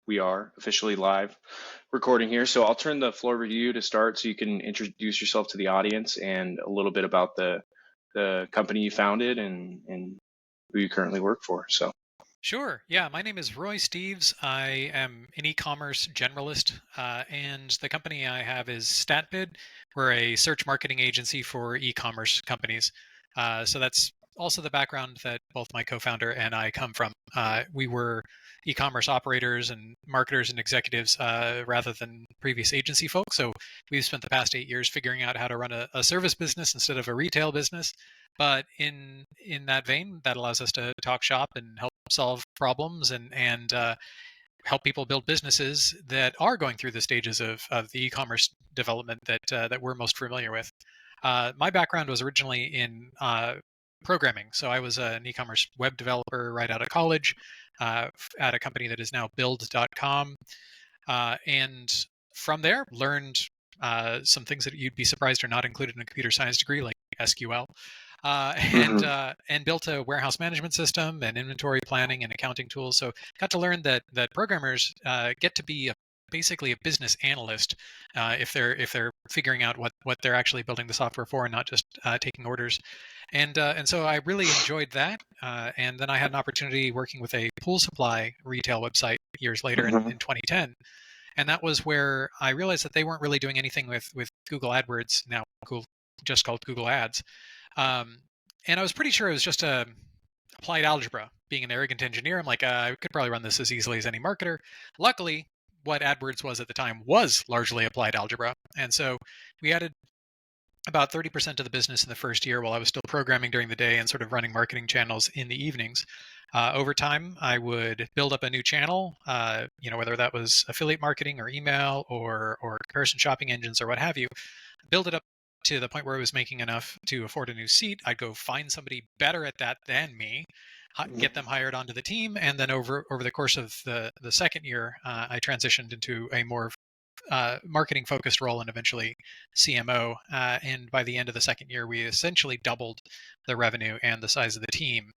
we are officially live recording here. So I'll turn the floor over to you to start so you can introduce yourself to the audience and a little bit about the company you founded and who you currently work for. So Sure. Yeah, my name is Roy Steves. I am an e-commerce generalist, and the company I have is StatBid. We're a search marketing agency for e-commerce companies. So that's also the background that both my co-founder and I come from. We were e-commerce operators and marketers and executives rather than previous agency folks. So we've spent the past 8 years figuring out how to run a service business instead of a retail business. But in that vein, that allows us to talk shop and help solve problems and help people build businesses that are going through the stages of the e-commerce development that we're most familiar with. My background was originally in programming, so I was an e-commerce web developer right out of college at a company that is now Build.com, and from there learned some things that you'd be surprised are not included in a computer science degree, like SQL. Mhm. And built a warehouse management system and inventory planning and accounting tools. So got to learn that programmers get to be basically a business analyst if they're figuring out what they're actually building the software for and not just taking orders. And so I really enjoyed that. And then I had an opportunity working with a pool supply retail website years later Mhm. in 2010. And that was where I realized that they weren't really doing anything with Google AdWords, now Google, just called Google Ads. Um, and I was pretty sure it was just applied algebra. Being an arrogant engineer, I'm like, I could probably run this as easily as any marketer. Luckily, what AdWords was at the time was largely applied algebra. And so we added about 30% of the business in the first year while I was still programming during the day and sort of running marketing channels in the evenings. Over time, I would build up a new channel, whether that was affiliate marketing or email or comparison shopping engines or what have you, build it up to the point where I was making enough to afford a new seat. I'd go find somebody better at that than me, get them hired onto the team, and then over the course of the second year, I transitioned into a more marketing focused role and eventually CMO. And by the end of the second year, we essentially doubled the revenue and the size of the team.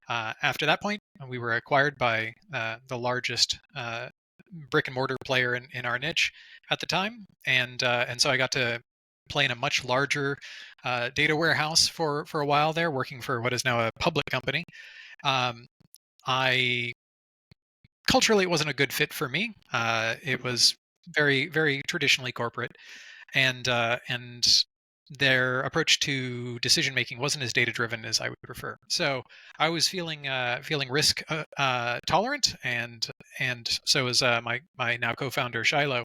After that point, we were acquired by the largest brick and mortar player in our niche at the time, and so I got to play in a much larger data warehouse for a while there, working for what is now a public company. Um, I Culturally, it wasn't a good fit for me. It was very very traditionally corporate, and their approach to decision making wasn't as data driven as I would prefer. So I was feeling risk tolerant, and so was my now co-founder Shiloh.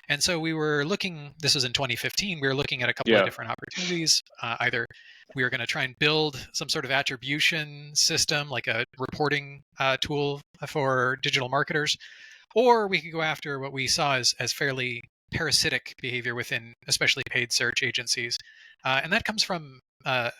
And so we were looking. This was in 2015. We were looking at a couple of Yeah. different opportunities. Either we were going to try and build some sort of attribution system, like a reporting tool for digital marketers, or we could go after what we saw as fairly parasitic behavior within especially paid search agencies. And that comes from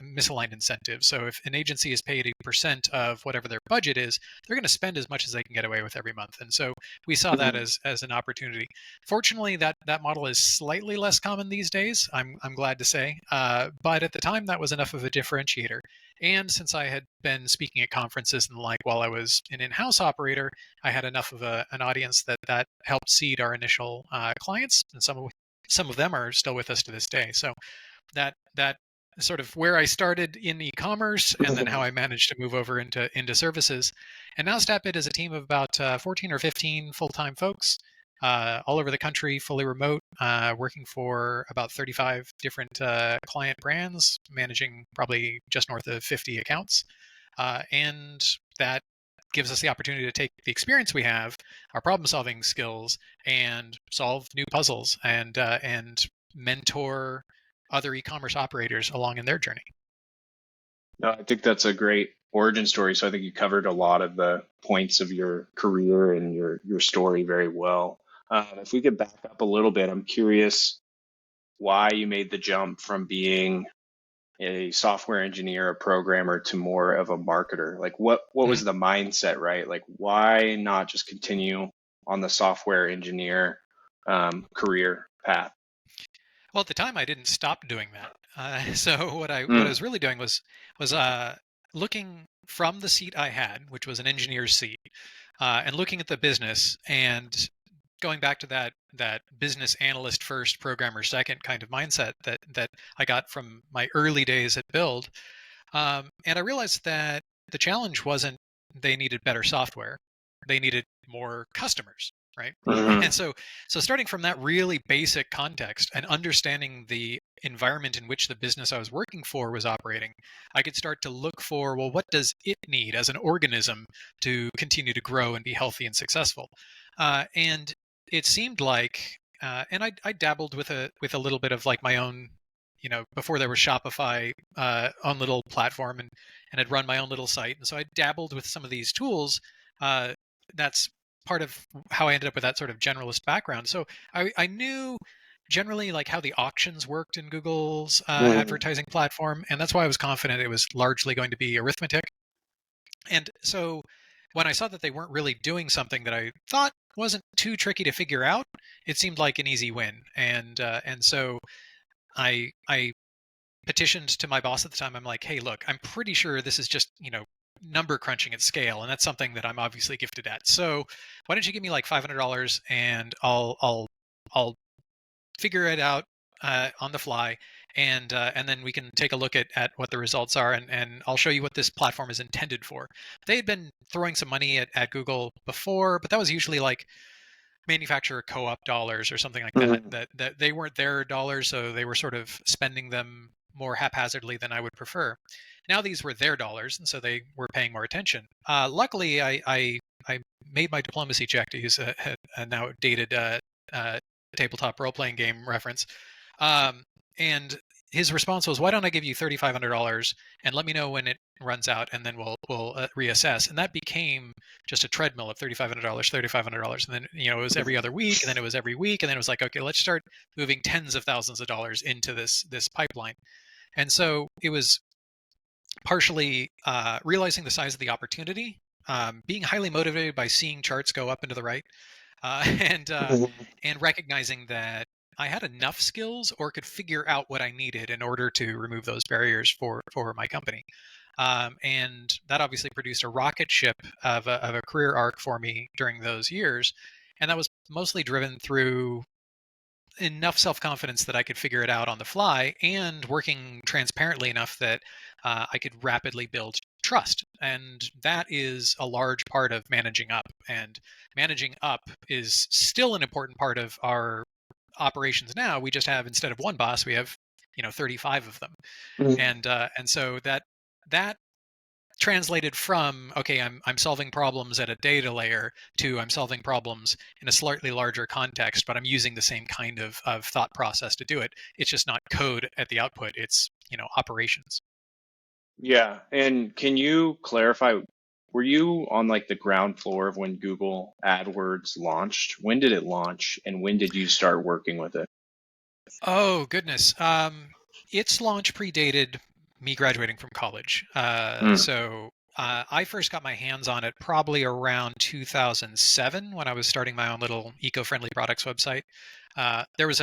misaligned incentives. So if an agency is paid 8% of whatever their budget is, they're going to spend as much as they can get away with every month. And so we saw that Mhm. as an opportunity. Fortunately, that model is slightly less common these days, I'm glad to say. But at the time, that was enough of a differentiator. And since I had been speaking at conferences and the like while I was an in-house operator, I had enough of an audience that helped seed our initial clients, and some of them are still with us to this day. So that sort of where I started in e-commerce, and then how I managed to move over into services. And now StatBid is a team of about 14 or 15 full-time folks all over the country, fully remote, working for about 35 different client brands, managing probably just north of 50 accounts. And that gives us the opportunity to take the experience we have, our problem-solving skills, and solve new puzzles and mentor other e-commerce operators along in their journey. No, I think that's a great origin story. So I think you covered a lot of the points of your career and your story very well. If we could back up a little bit, I'm curious why you made the jump from being a software engineer, a programmer to more of a marketer. Like what Mhm. was the mindset, right? Like why not just continue on the software engineer career path? Well, at the time, I didn't stop doing that. So what I Mm. was really doing was looking from the seat I had, which was an engineer's seat, and looking at the business and going back to that business analyst first, programmer second kind of mindset that I got from my early days at Build. And I realized that the challenge wasn't they needed better software, they needed more customers, right? Hmm. And so starting from that really basic context and understanding the environment in which the business I was working for was operating, I could start to look for, well, what does it need as an organism to continue to grow and be healthy and successful? And it seemed like, and I dabbled with a little bit of like my own, before there was Shopify, own little platform, and had run my own little site, and so I dabbled with some of these tools. Uh, that's part of how I ended up with that sort of generalist background. So I knew generally like how the auctions worked in Google's Hmm. advertising platform, and that's why I was confident it was largely going to be arithmetic. And so when I saw that they weren't really doing something that I thought wasn't too tricky to figure out, it seemed like an easy win. And so I petitioned to my boss at the time. I'm like, hey, look, I'm pretty sure this is just, number crunching at scale, and that's something that I'm obviously gifted at. So why don't you give me like $500 and I'll figure it out on the fly, and then we can take a look at what the results are, and I'll show you what this platform is intended for. They had been throwing some money at Google before, but that was usually like manufacturer co-op dollars or something like that, Hmm. that they weren't their dollars, so they were sort of spending them more haphazardly than I would prefer. Now these were their dollars, and so they were paying more attention. Luckily, I made my diplomacy check, to use a now dated uh, tabletop role-playing game reference. um, and his response was, "Why don't I give you $3,500 and let me know when it runs out, and then we'll reassess." And that became just a treadmill of $3,500, $3,500, and then it was every other week, and then it was every week, and then it was like, okay, let's start moving tens of thousands of dollars into this pipeline. And so it was partially realizing the size of the opportunity, being highly motivated by seeing charts go up and to the right, uh, and uh, Hmm. and recognizing that I had enough skills or could figure out what I needed in order to remove those barriers for my company. And that obviously produced a rocket ship of a career arc for me during those years. And that was mostly driven through enough self confidence that I could figure it out on the fly, and working transparently enough that I could rapidly build trust. And that is a large part of managing up. And managing up is still an important part of our operations now. We just have, instead of one boss, we have 35 of them. And so that translated from, okay, I'm solving problems at a data layer, to I'm solving problems in a slightly larger context, but I'm using the same kind of thought process to do it. It's just not code at the output, it's operations. Yeah. And can you clarify, were you on like the ground floor of when Google AdWords launched? When did it launch and when did you start working with it? Oh goodness. Its launch predated me graduating from college. Mm. So I first got my hands on it probably around 2007, when I was starting my own little eco-friendly products website. There was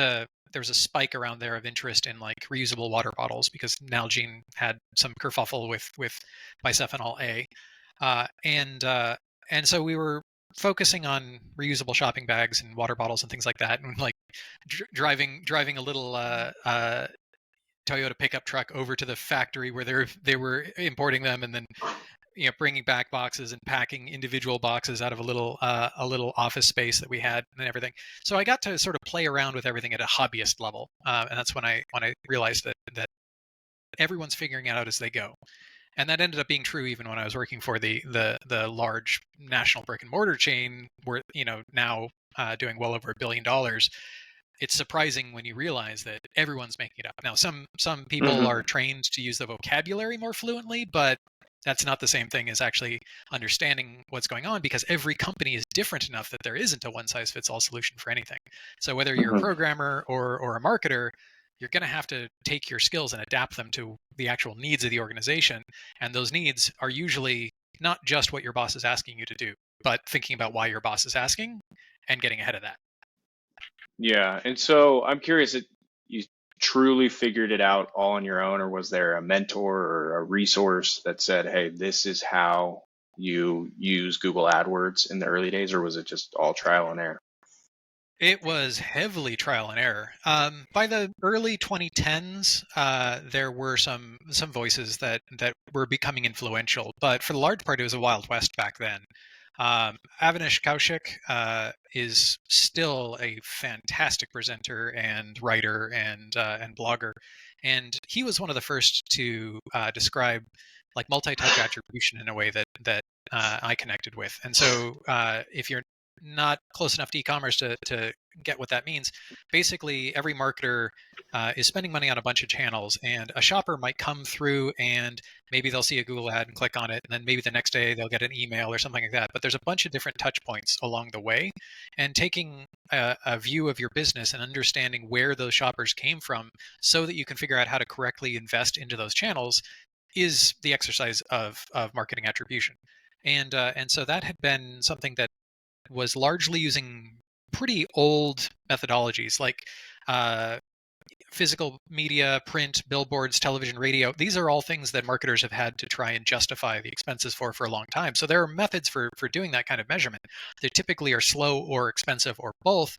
a spike around there of interest in like reusable water bottles, because Nalgene had some kerfuffle with bisphenol A, uh, and uh, and so we were focusing on reusable shopping bags and water bottles and things like that, and like driving a little Toyota pickup truck over to the factory where they were importing them, and then bringing back boxes and packing individual boxes out of a little office space that we had and everything. So I got to sort of play around with everything at a hobbyist level, and that's when I realized that everyone's figuring it out as they go. And that ended up being true even when I was working for the large national brick and mortar chain, where now doing well over $1 billion. It's surprising when you realize that everyone's making it up. Now, some people are Hmm. trained to use the vocabulary more fluently, but that's not the same thing as actually understanding what's going on, because every company is different enough that there isn't a one size fits all solution for anything. So whether you're a Hmm. programmer or a marketer, you're going to have to take your skills and adapt them to the actual needs of the organization. And those needs are usually not just what your boss is asking you to do, but thinking about why your boss is asking and getting ahead of that. Yeah. And so I'm curious, you truly figured it out all on your own, or was there a mentor or a resource that said, hey, this is how you use Google AdWords in the early days, or was it just all trial and error? It was heavily trial and error. By the early 2010s, there were some voices that were becoming influential, but for the large part, it was a wild west back then. Avinash Kaushik is still a fantastic presenter and writer and blogger, and he was one of the first to describe like multi-touch attribution in a way that I connected with. And so, if you're not close enough to e-commerce to get what that means, basically every marketer is spending money on a bunch of channels, and a shopper might come through and maybe they'll see a Google ad and click on it, and then maybe the next day they'll get an email or something like that. But there's a bunch of different touch points along the way, and taking a view of your business and understanding where those shoppers came from so that you can figure out how to correctly invest into those channels is the exercise of marketing attribution. And so that had been something that was largely using pretty old methodologies like uh, physical media, print, billboards, television, radio. These are all things that marketers have had to try and justify the expenses for a long time. So there are methods for doing that kind of measurement. They typically are slow or expensive or both.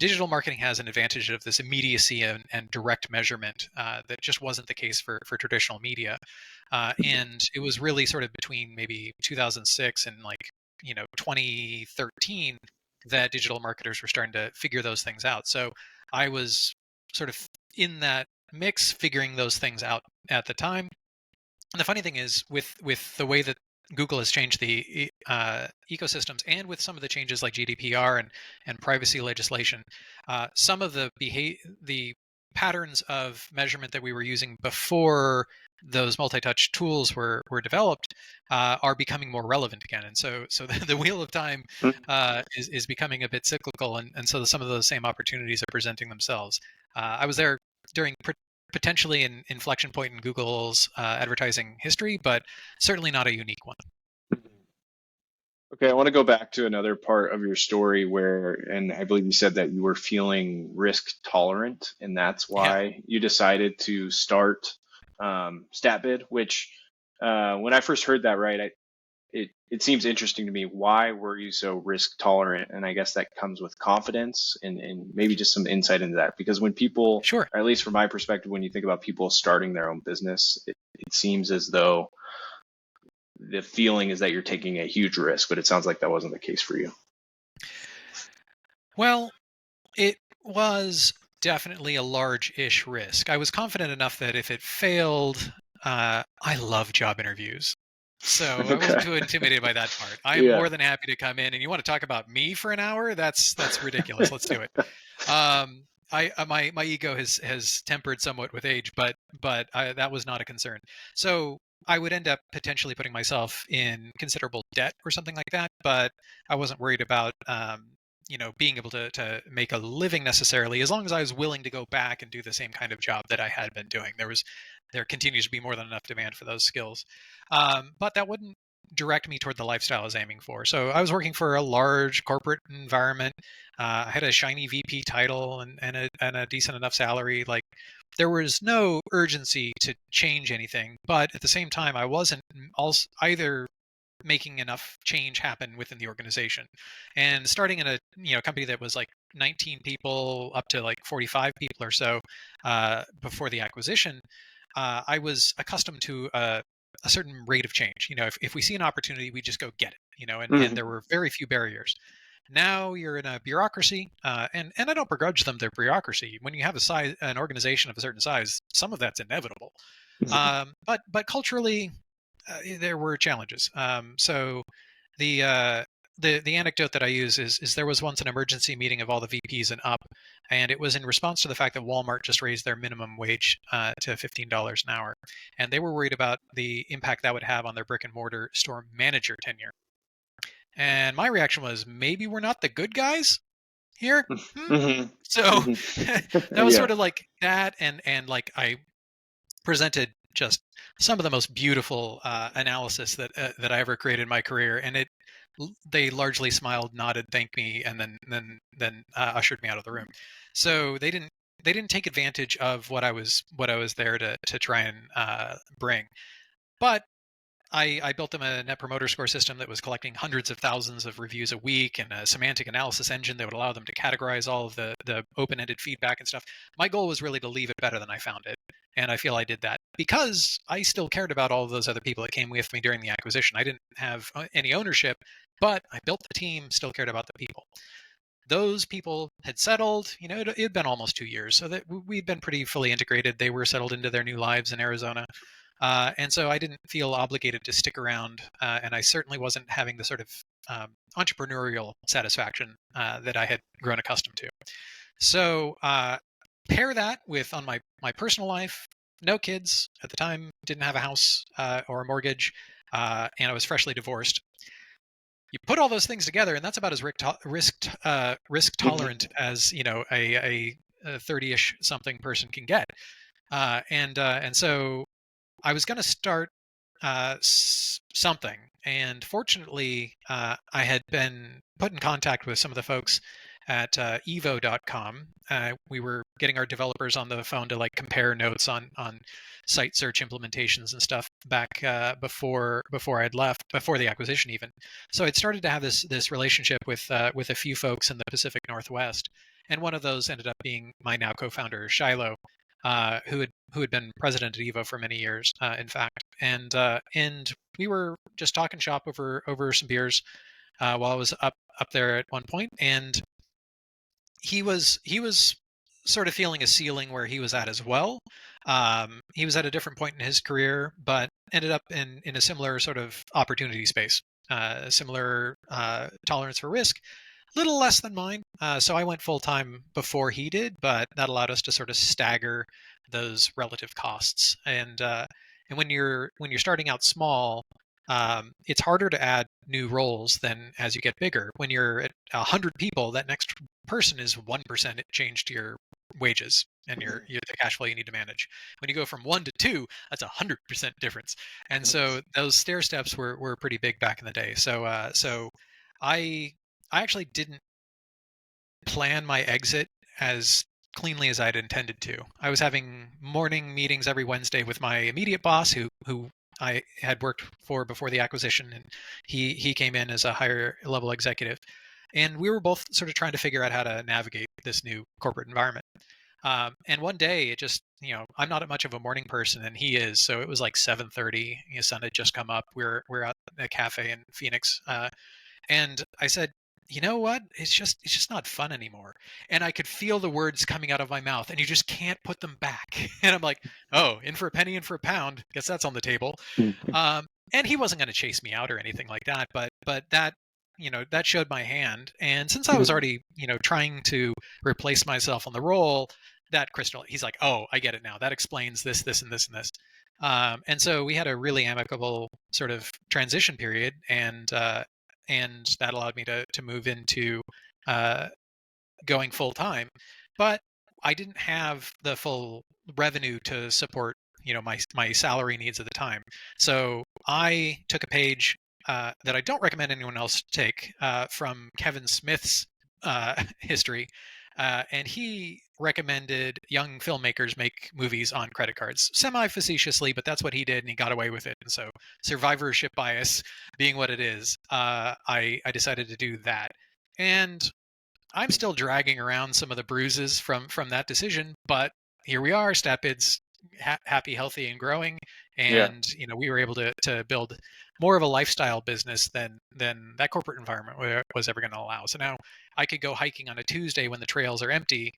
Digital marketing has an advantage of this immediacy and direct measurement that just wasn't the case for traditional media. And it was really sort of between maybe 2006 and 2013 that digital marketers were starting to figure those things out. So I was sort of in that mix, figuring those things out at the time. And the funny thing is, with the way that Google has changed the ecosystems, and with some of the changes like GDPR and privacy legislation, some of the patterns of measurement that we were using before those multi-touch tools were developed are becoming more relevant again. And so the wheel of time is becoming a bit cyclical, and so some of those same opportunities are presenting themselves. I was there during potentially an inflection point in Google's advertising history, but certainly not a unique one. Okay, I want to go back to another part of your story where, and I believe you said that you were feeling risk tolerant, and that's Yeah, why you decided to start StatBid, which when I first heard that, right, it seems interesting to me. Why were you so risk tolerant? And I guess that comes with confidence and maybe just some insight into that. Because when people, sure. or at least from my perspective, when you think about people starting their own business, it seems as though the feeling is that you're taking a huge risk, but it sounds like that wasn't the case for you. Well, it was definitely a large-ish risk. I was confident enough that if it failed, I love job interviews. So I wasn't Okay. too intimidated by that part. I am Yeah. more than happy to come in, and you want to talk about me for an hour? That's ridiculous. Let's do it. My ego has tempered somewhat with age, but that was not a concern. So I would end up potentially putting myself in considerable debt or something like that, but I wasn't worried about being able to make a living necessarily, as long as I was willing to go back and do the same kind of job that I had been doing. There continues to be more than enough demand for those skills, but that wouldn't direct me toward the lifestyle I was aiming for. So I was working for a large corporate environment. I had a shiny VP title and a decent enough salary. Like, there was no urgency to change anything, but at the same time, I wasn't also either making enough change happen within the organization. And starting in a company that was like 19 people up to like 45 people or so before the acquisition, I was accustomed to a certain rate of change. If we see an opportunity, we just go get it. And there Mhm. were very few barriers. Now you're in a bureaucracy, and I don't begrudge them their bureaucracy. When you have an organization of a certain size, some of that's inevitable. But culturally, there were challenges. So the uh, the anecdote that I use is there was once an emergency meeting of all the VPs and up, and it was in response to the fact that Walmart just raised their minimum wage to $15 an hour, and they were worried about the impact that would have on their brick and mortar store manager tenure. And my reaction was, maybe we're not the good guys here. Hmm? Mhm. So Mhm. that was Yeah. sort of like that, and like I presented just some of the most beautiful analysis that I ever created in my career, and they largely smiled, nodded, thanked me, and then ushered me out of the room. So they didn't take advantage of what I was there to try and bring. But I built them a net promoter score system that was collecting hundreds of thousands of reviews a week, and a semantic analysis engine that would allow them to categorize all of the open-ended feedback and stuff. My goal was really to leave it better than I found it. And I feel I did that because I still cared about all of those other people that came with me during the acquisition. I didn't have any ownership, but I built the team, still cared about the people. Those people had settled. It had been almost 2 years, so that we'd been pretty fully integrated. They were settled into their new lives in Arizona. And so I didn't feel obligated to stick around, and I certainly wasn't having the sort of entrepreneurial satisfaction that I had grown accustomed to. So pair that with on my personal life, no kids at the time, didn't have a house or a mortgage, and I was freshly divorced. You put all those things together, and that's about as risk tolerant as a 30-ish something person can get. And so I was going to start something, and fortunately, I had been put in contact with some of the folks at evo.com. We were getting our developers on the phone to like compare notes on site search implementations and stuff back before I'd left, before the acquisition even. So I'd started to have this relationship with a few folks in the Pacific Northwest, and one of those ended up being my now co-founder Shiloh, who had been president at Evo for many years, in fact, and we were just talking shop over some beers while I was up there at one point, and he was sort of feeling a ceiling where he was at as well. He was at a different point in his career, but ended up in a similar sort of opportunity space, similar tolerance for risk, little less than mine. So I went full time before he did, but that allowed us to sort of stagger those relative costs. And when you're starting out small, it's harder to add new roles than as you get bigger. When you're at 100 people, that next person is 1% change to your wages and your the cash flow you need to manage. When you go from 1 to 2, that's 100% difference. And so those stair steps were pretty big back in the day. So I I actually didn't plan my exit as cleanly as I'd intended to. I was having morning meetings every Wednesday with my immediate boss, who I had worked for before the acquisition, and he came in as a higher level executive, and we were both sort of trying to figure out how to navigate this new corporate environment. And one day, it just I'm not much of a morning person, and he is, so it was like 7:30. The sun had just come up. We're at a cafe in Phoenix, and I said, you know what? It's just not fun anymore. And I could feel the words coming out of my mouth, and you just can't put them back. And I'm like, oh, in for a penny, in for a pound. Guess that's on the table. And he wasn't going to chase me out or anything like that, but that that showed my hand. And since I was already trying to replace myself on the role, that crystal, he's like, oh, I get it now. That explains this, this, and this, and this. And so we had a really amicable sort of transition period, and that allowed me to move into going full time. But I didn't have the full revenue to support my salary needs at the time. So I took a page that I don't recommend anyone else take from Kevin Smith's history. And he recommended young filmmakers make movies on credit cards, semi-facetiously, but that's what he did, and he got away with it. And so, survivorship bias being what it is, I decided to do that. And I'm still dragging around some of the bruises from that decision, but here we are. StatBid's happy, healthy, and growing, Yeah. and we were able to build more of a lifestyle business than that corporate environment was ever going to allow. So now I could go hiking on a Tuesday when the trails are empty,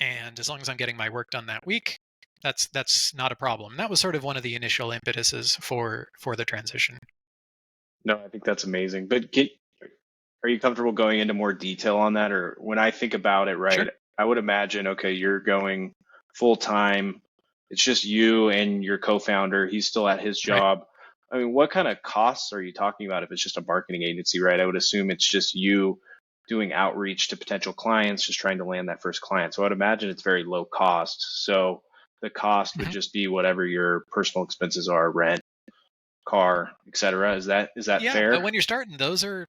and as long as I'm getting my work done that week, that's not a problem. That was sort of one of the initial impetuses for the transition. No, I think that's amazing. But are you comfortable going into more detail on that? Or when I think about it, right, Sure. I would imagine, okay, you're going full time. It's just you and your co-founder. He's still at his Right. job. I mean, what kind of costs are you talking about if it's just a marketing agency, right? I would assume it's just you doing outreach to potential clients, just trying to land that first client. So I'd imagine it's very low cost. So the cost would Mhm. just be whatever your personal expenses are, rent, car, etc. Is that Yeah, but fair? when you're starting, those are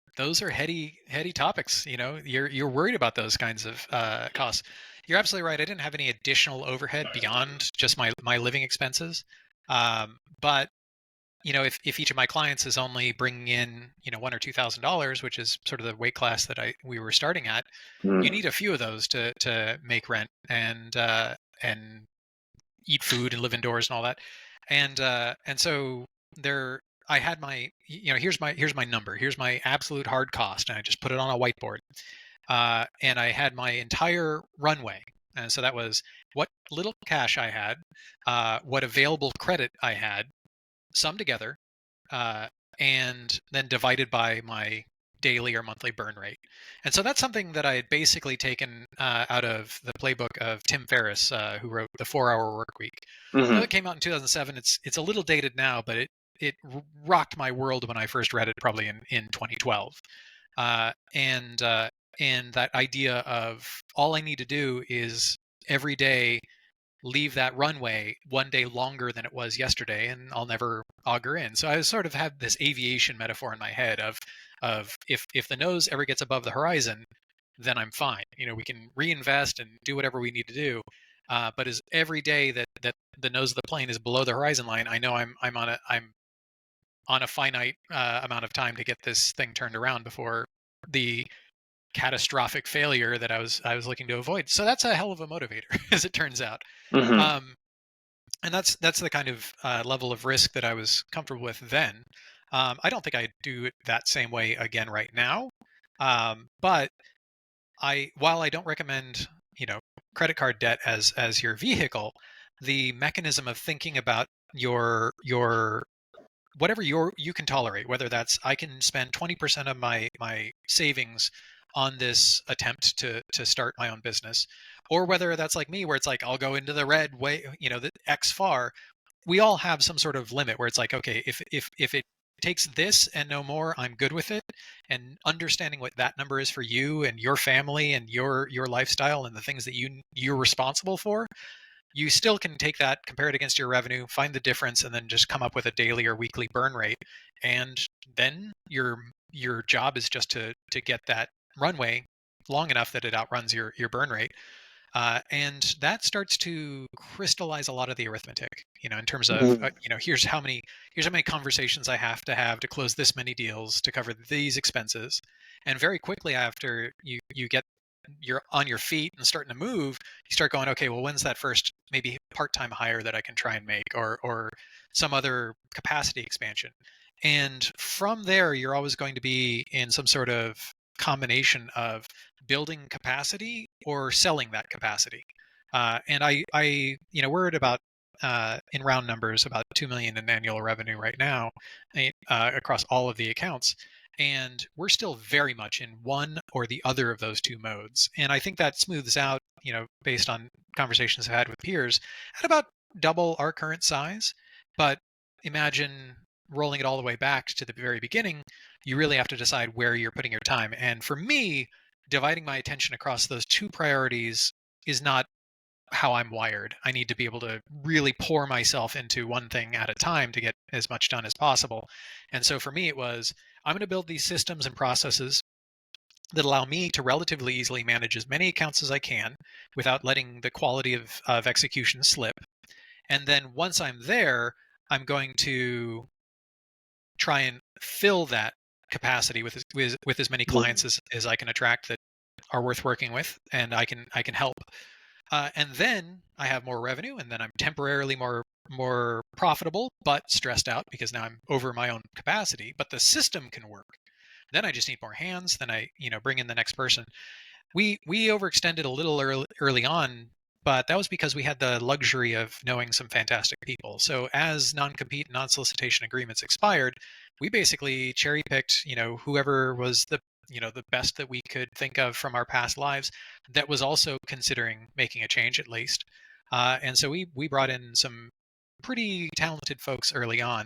heady topics. You're worried about those kinds of costs. You're absolutely right. I didn't have any additional overhead beyond just my living expenses, but if each of my clients is only bringing in, $1 or $2,000, which is sort of the weight class that we were starting at, you Mm. need a few of those to make rent and eat food and live indoors and all that. And so there, I had my, here's my number, here's my absolute hard cost, and I just put it on a whiteboard. And I had my entire runway, and so that was what little cash I had, what available credit I had, summed together, uh, and then divided by my daily or monthly burn rate. And so that's something that I had basically taken out of the playbook of Tim Ferriss, who wrote The 4 Hour Work Week. Though it Hmm. came out in 2007, it's a little dated now, but it rocked my world when I first read it, probably in 2012. Uh, and uh, and that idea of all I need to do is every day leave that runway one day longer than it was yesterday, and I'll never auger in. So I sort of had this aviation metaphor in my head of if the nose ever gets above the horizon, then I'm fine. We can reinvest and do whatever we need to do. But as every day that the nose of the plane is below the horizon line, I know I'm on a finite amount of time to get this thing turned around before the catastrophic failure that I was looking to avoid. So that's a hell of a motivator, as it turns out. Hmm. Um, and that's the kind of level of risk that I was comfortable with then. I don't think I'd do it that same way again right now. But while I don't recommend, credit card debt as your vehicle, the mechanism of thinking about your whatever you can tolerate, whether that's I can spend 20% of my savings on this attempt to start my own business, or whether that's like me, where it's like I'll go into the red way, the X far. We all have some sort of limit where it's like, okay, if it takes this and no more, I'm good with it. And understanding what that number is for you and your family and your lifestyle and the things that you're responsible for, you still can take that, compare it against your revenue, find the difference, and then just come up with a daily or weekly burn rate. And then your job is just to get that runway long enough that it outruns your burn rate. And that starts to crystallize a lot of the arithmetic, in terms of, Hmm. here's how many conversations I have to close this many deals to cover these expenses. And very quickly after you get you're on your feet and starting to move, you start going, okay, well, when's that first maybe part-time hire that I can try and make, or some other capacity expansion? And from there, you're always going to be in some sort of combination of building capacity or selling that capacity. And we're at about, in round numbers, about 2 million in annual revenue right now, across all of the accounts. And we're still very much in one or the other of those two modes. And I think that smooths out, based on conversations I've had with peers, at about double our current size. But imagine rolling it all the way back to the very beginning. You really have to decide where you're putting your time. And for me, dividing my attention across those two priorities is not how I'm wired. I need to be able to really pour myself into one thing at a time to get as much done as possible. And so for me, it was, I'm going to build these systems and processes that allow me to relatively easily manage as many accounts as I can without letting the quality of execution slip. And then once I'm there, I'm going to try and fill that capacity with as many clients as I can attract that are worth working with, and I can help. And then I have more revenue, and then I'm temporarily more profitable, but stressed out because now I'm over my own capacity. But the system can work. Then I just need more hands. Then I bring in the next person. We overextended a little early on, but that was because we had the luxury of knowing some fantastic people. So as non-compete and non-solicitation agreements expired, we basically cherry picked, whoever was the best that we could think of from our past lives that was also considering making a change, at least. And so we brought in some pretty talented folks early on,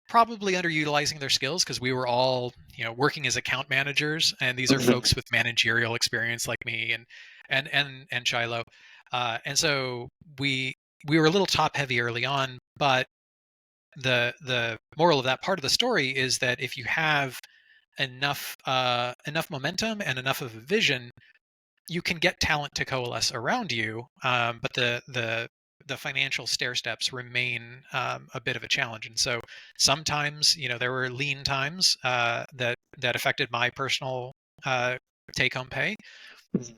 probably underutilizing their skills because we were all working as account managers, and these are Hmm. folks with managerial experience like me and Shiloh. And so we were a little top heavy early on, but the moral of that part of the story is that if you have enough momentum and enough of a vision, you can get talent to coalesce around you. But the financial stair steps remain a bit of a challenge. And so sometimes, there were lean times that affected my personal take-home pay,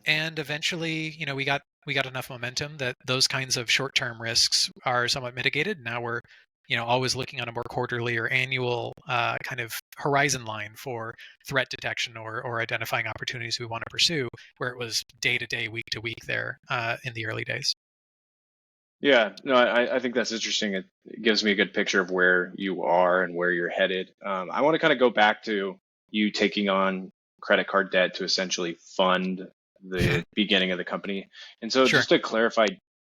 and eventually, we got enough momentum that those kinds of short-term risks are somewhat mitigated. Now we're always looking on a more quarterly or annual kind of horizon line for threat detection or identifying opportunities we want to pursue, where it was day to day, week to week there in the early days. Yeah, no, I think that's interesting. It gives me a good picture of where you are and where you're headed. I want to kind of go back to you taking on credit card debt to essentially fund the beginning of the company. And so Sure. just to clarify,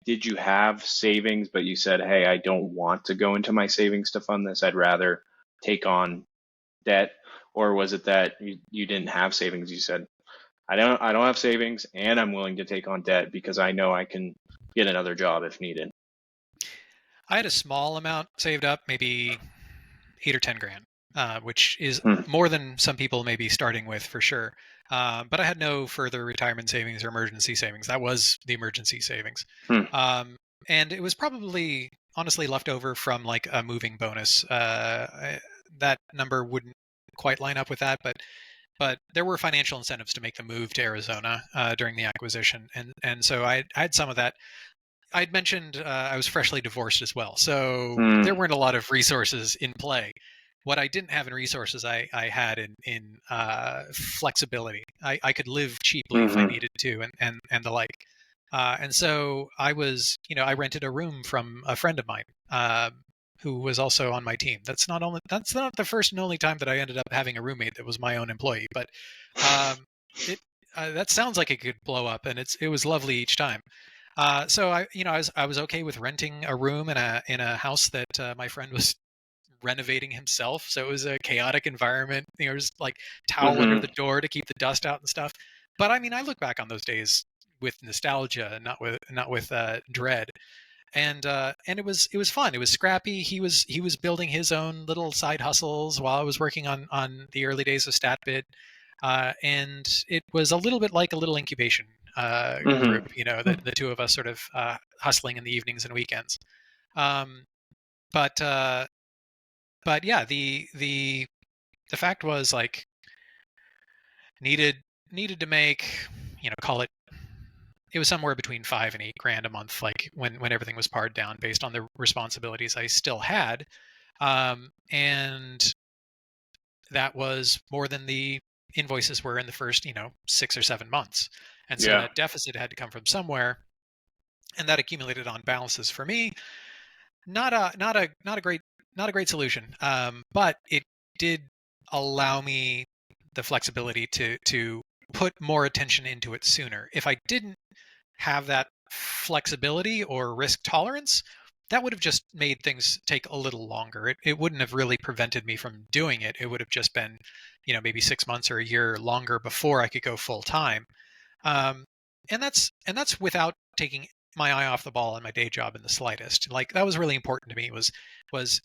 did you have savings, but you said, hey, I don't want to go into my savings to fund this. I'd rather take on debt. Or was it that you didn't have savings? You said, I don't have savings and I'm willing to take on debt because I know I can get another job if needed. I had a small amount saved up, maybe 8 or 10 grand, which is Hmm. more than some people may be starting with for sure. But I had no further retirement savings or emergency savings. That was the emergency savings. Hmm. Um, and it was probably honestly left over from like a moving bonus. That number wouldn't quite line up with that, but there were financial incentives to make the move to Arizona during the acquisition, and so I had some of that. I'd mentioned I was freshly divorced as well, so there Hmm. weren't a lot of resources in play. What I didn't have in resources, I had in flexibility. I could live cheaply if I Hmm. needed to, and the like. And so I rented a room from a friend of mine who was also on my team. That's not the first and only time that I ended up having a roommate that was my own employee, but um, it that sounds like it could blow up, and it was lovely each time. So I was okay with renting a room in a house that my friend was renovating himself. So it was a chaotic environment. Just like towel under Hmm. the door to keep the dust out and stuff. But I mean, I look back on those days with nostalgia, and not with dread. And it was fun. It was scrappy. He was building his own little side hustles while I was working on the early days of StatBid. And it was a little bit like a little incubation group, Hmm. the two of us sort of hustling in the evenings and weekends. Um, but but yeah, the fact was like needed needed to make, call it was somewhere between 5 and 8 grand a month, like when everything was pared down based on the responsibilities I still had, and that was more than the invoices were in the first 6 or 7 months. And so Yeah. that deficit had to come from somewhere, and that accumulated on balances for me. Not a great solution, but it did allow me the flexibility to put more attention into it sooner. If I didn't have that flexibility or risk tolerance, that would have just made things take a little longer. It wouldn't have really prevented me from doing it. It would have just been, maybe 6 months or a year longer before I could go full time. Um, and that's without taking my eye off the ball on my day job in the slightest. Like that was really important to me. Was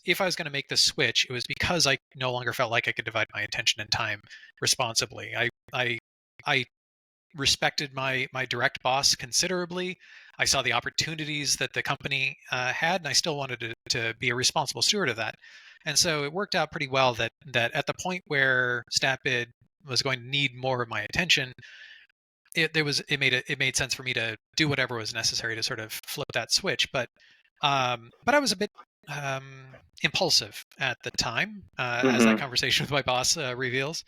if I was going to make this switch, it was because I no longer felt like I could divide my attention and time responsibly. I respected my direct boss considerably. I saw the opportunities that the company had, and I still wanted to be a responsible steward of that. And so it worked out pretty well that at the point where StatBid was going to need more of my attention, it made sense for me to do whatever was necessary to sort of flip that switch. But I was a bit um, impulsive at the time, as that Hmm. conversation with my boss reveals,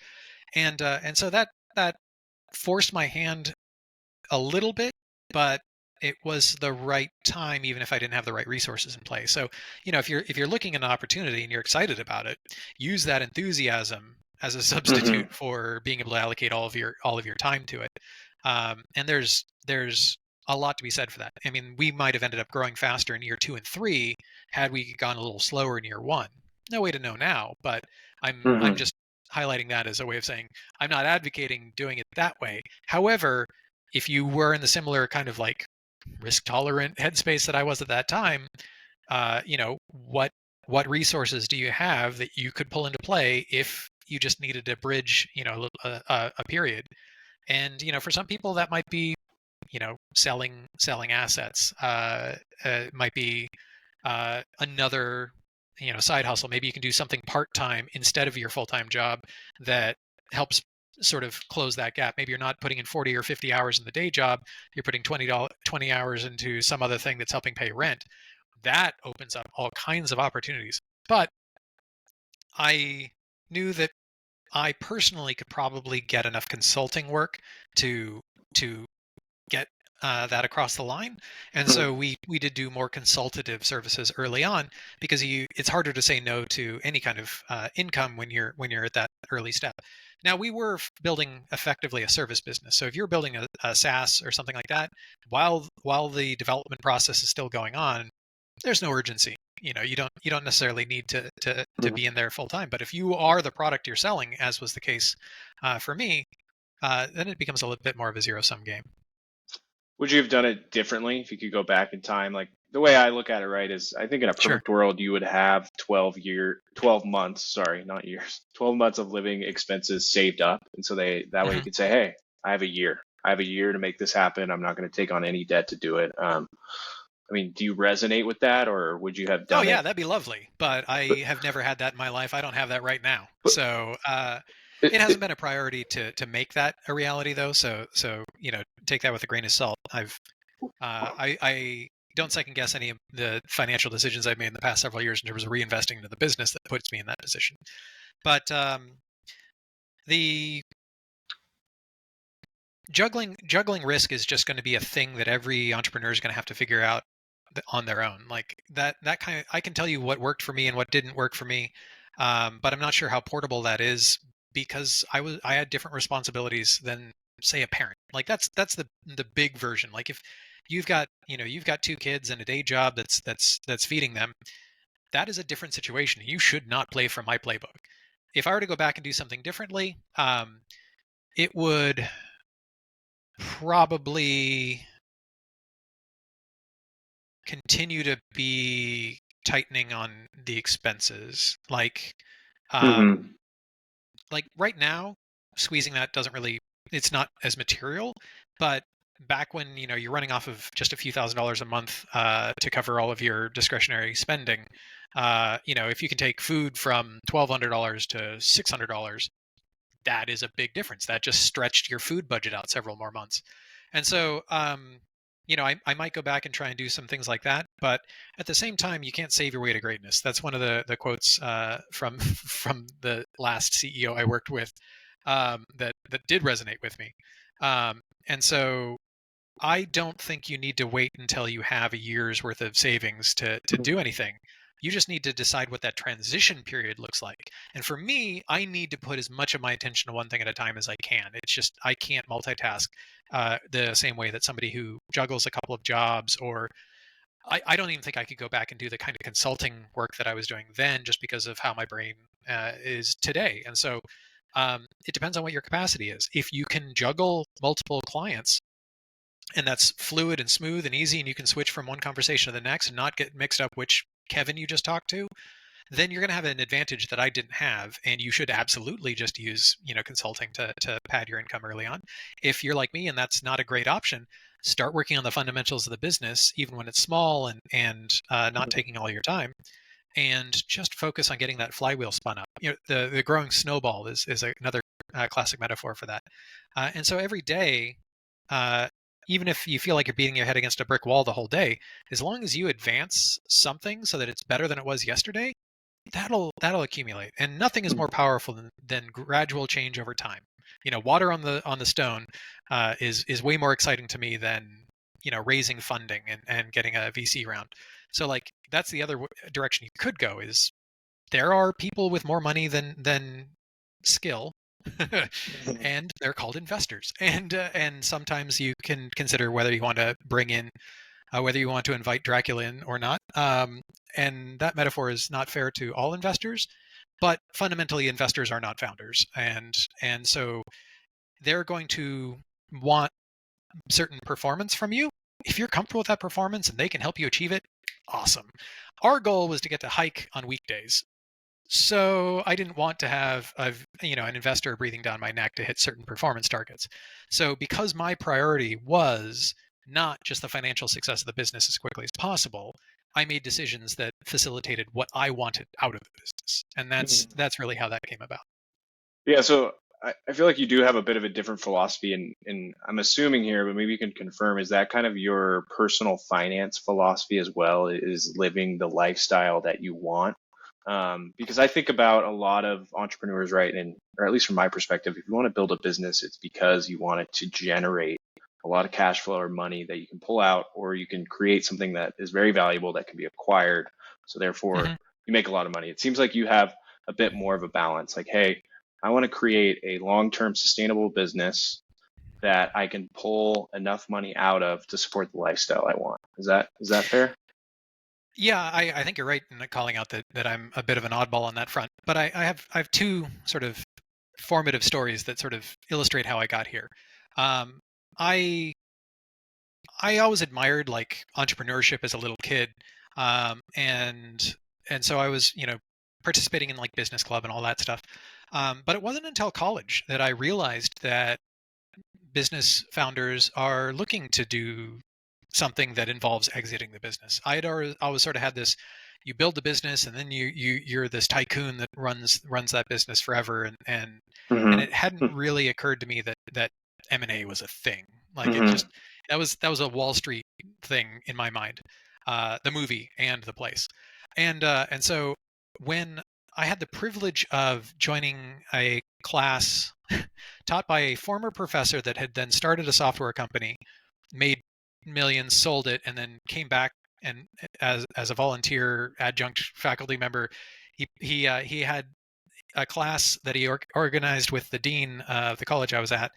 and so that forced my hand a little bit, but it was the right time, even if I didn't have the right resources in place. So, if you're looking at an opportunity and you're excited about it, use that enthusiasm as a substitute Hmm. for being able to allocate all of your time to it. And there's a lot to be said for that. I mean, we might have ended up growing faster in year 2 and 3 had we gone a little slower in year 1. No way to know now, but I'm Hmm. just highlighting that as a way of saying I'm not advocating doing it that way. However, if you were in the similar kind of like risk tolerant headspace that I was at that time, what resources do you have that you could pull into play if you just needed to bridge, a period? And for some people that might be selling assets. Might be another side hustle. Maybe you can do something part-time instead of your full-time job that helps sort of close that gap. Maybe you're not putting in 40 or 50 hours in the day job, you're putting 20 hours into some other thing that's helping pay rent. That opens up all kinds of opportunities. But I knew that I personally could probably get enough consulting work to get that across the line. And so we did do more consultative services early on, because it's harder to say no to any kind of income when you're at that early step. Now, we were building effectively a service business. So if you're building a SaaS or something like that, while the development process is still going on, there's no urgency. You don't necessarily need to be in there full time. But if you are the product you're selling, as was the case for me, then it becomes a little bit more of a zero sum game. Would you have done it differently if you could go back in time? Like the way I look at it, right, is I think in a Sure. perfect world you would have 12 months, sorry, not years, 12 months of living expenses saved up. And so that way you Mhm. could say, hey, I have a year. I have a year to make this happen. I'm not going to take on any debt to do it. I mean, do you resonate with that, or would you have Oh done yeah, it? that'd be lovely. But But, I have never had that in my life. I don't have that right now. but So it, it it, hasn't been a priority to make that a reality though. So take that with a grain of salt. I don't second guess any of the financial decisions I've made in the past several years in terms of reinvesting into the business that puts me in that position. But the juggling risk is just going to be a thing that every entrepreneur is going to have to figure out on their own. Like that kind of, I can tell you what worked for me and what didn't work for me, but I'm not sure how portable that is, because I had different responsibilities than, say, a parent. Like that's the big version. Like if you've got two kids and a day job that's feeding them, that is a different situation. You should not play from my playbook. If I were to go back and do something differently, it would probably continue to be tightening on the expenses. Um, Mhm. like right now, squeezing that doesn't really, it's not as material. But back when you're running off of just a few $1,000s a month to cover all of your discretionary spending, if you can take food from $1,200 to $600, that is a big difference. That just stretched your food budget out several more months. And so, I might go back and try and do some things like that. But at the same time, you can't save your way to greatness. That's one of the quotes from from the last CEO I worked with, that did resonate with me. And so I don't think you need to wait until you have a year's worth of savings to do anything. You just need to decide what that transition period looks like. And for me, I need to put as much of my attention to one thing at a time as I can. It's just I can't multitask the same way that somebody who juggles a couple of jobs, or I don't even think I could go back and do the kind of consulting work that I was doing then, just because of how my brain is today. And so it depends on what your capacity is. If you can juggle multiple clients, and that's fluid and smooth and easy, and you can switch from one conversation to the next and not get mixed up which Kevin you just talked to, then you're going to have an advantage that I didn't have. And you should absolutely just use consulting to pad your income early on. If you're like me and that's not a great option, start working on the fundamentals of the business, even when it's small and not taking all your time, and just focus on getting that flywheel spun up. The growing snowball is another classic metaphor for that. And so every day, uh, even if you feel like you're beating your head against a brick wall the whole day, as long as you advance something so that it's better than it was yesterday, that'll accumulate. And nothing is more powerful than gradual change over time. Water on the stone is way more exciting to me than raising funding and getting a VC round. So like that's the other direction you could go. Is there are people with more money than skill, and they're called investors. And sometimes you can consider whether you want to bring in whether you want to invite Dracula in or not. And that metaphor is not fair to all investors, but fundamentally, investors are not founders, and so they're going to want certain performance from you. If you're comfortable with that performance and they can help you achieve it, awesome. Our goal was to get to hike on weekdays. So I didn't want to have an investor breathing down my neck to hit certain performance targets. So because my priority was not just the financial success of the business as quickly as possible. I made decisions that facilitated what I wanted out of the business, and that's really how that came about. Yeah, so I feel like you do have a bit of a different philosophy, and I'm assuming here, but maybe you can confirm, is that kind of your personal finance philosophy as well, is living the lifestyle that you want? Because I think about a lot of entrepreneurs, right? And or at least from my perspective, if you want to build a business, it's because you want it to generate a lot of cash flow or money that you can pull out, or you can create something that is very valuable that can be acquired. So therefore, Hmm. you make a lot of money. It seems like you have a bit more of a balance. Like, hey, I want to create a long-term sustainable business that I can pull enough money out of to support the lifestyle I want. Is that fair? Yeah, I think you're right in calling out that I'm a bit of an oddball on that front. But I have two sort of formative stories that sort of illustrate how I got here. Um, I I always admired like entrepreneurship as a little kid, and so I was participating in like business club and all that stuff. But it wasn't until college that I realized that business founders are looking to do something that involves exiting the business. I had always sort of had this: you build the business, and then you're this tycoon that runs that business forever, and Mm-hmm. it hadn't really occurred to me that M&A was a thing. Like it Mm-hmm. just that was a Wall Street thing in my mind, the movie and the place, and so when I had the privilege of joining a class taught by a former professor that had then started a software company, made millions, sold it, and then came back and as a volunteer adjunct faculty member, he had a class that he organized with the dean of the college I was at,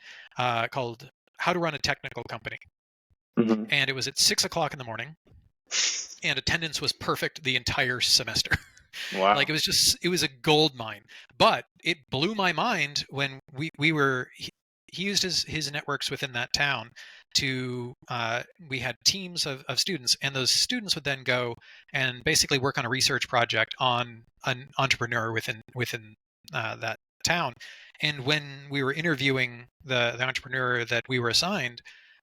called "How to Run a Technical Company," Mm-hmm. and it was at 6 o'clock in the morning, and attendance was perfect the entire semester. Like Wow. it was a gold mine. But it blew my mind when we were he used his networks within that town to we had teams of students, and those students would then go and basically work on a research project on an entrepreneur within that town. And when we were interviewing the entrepreneur that we were assigned,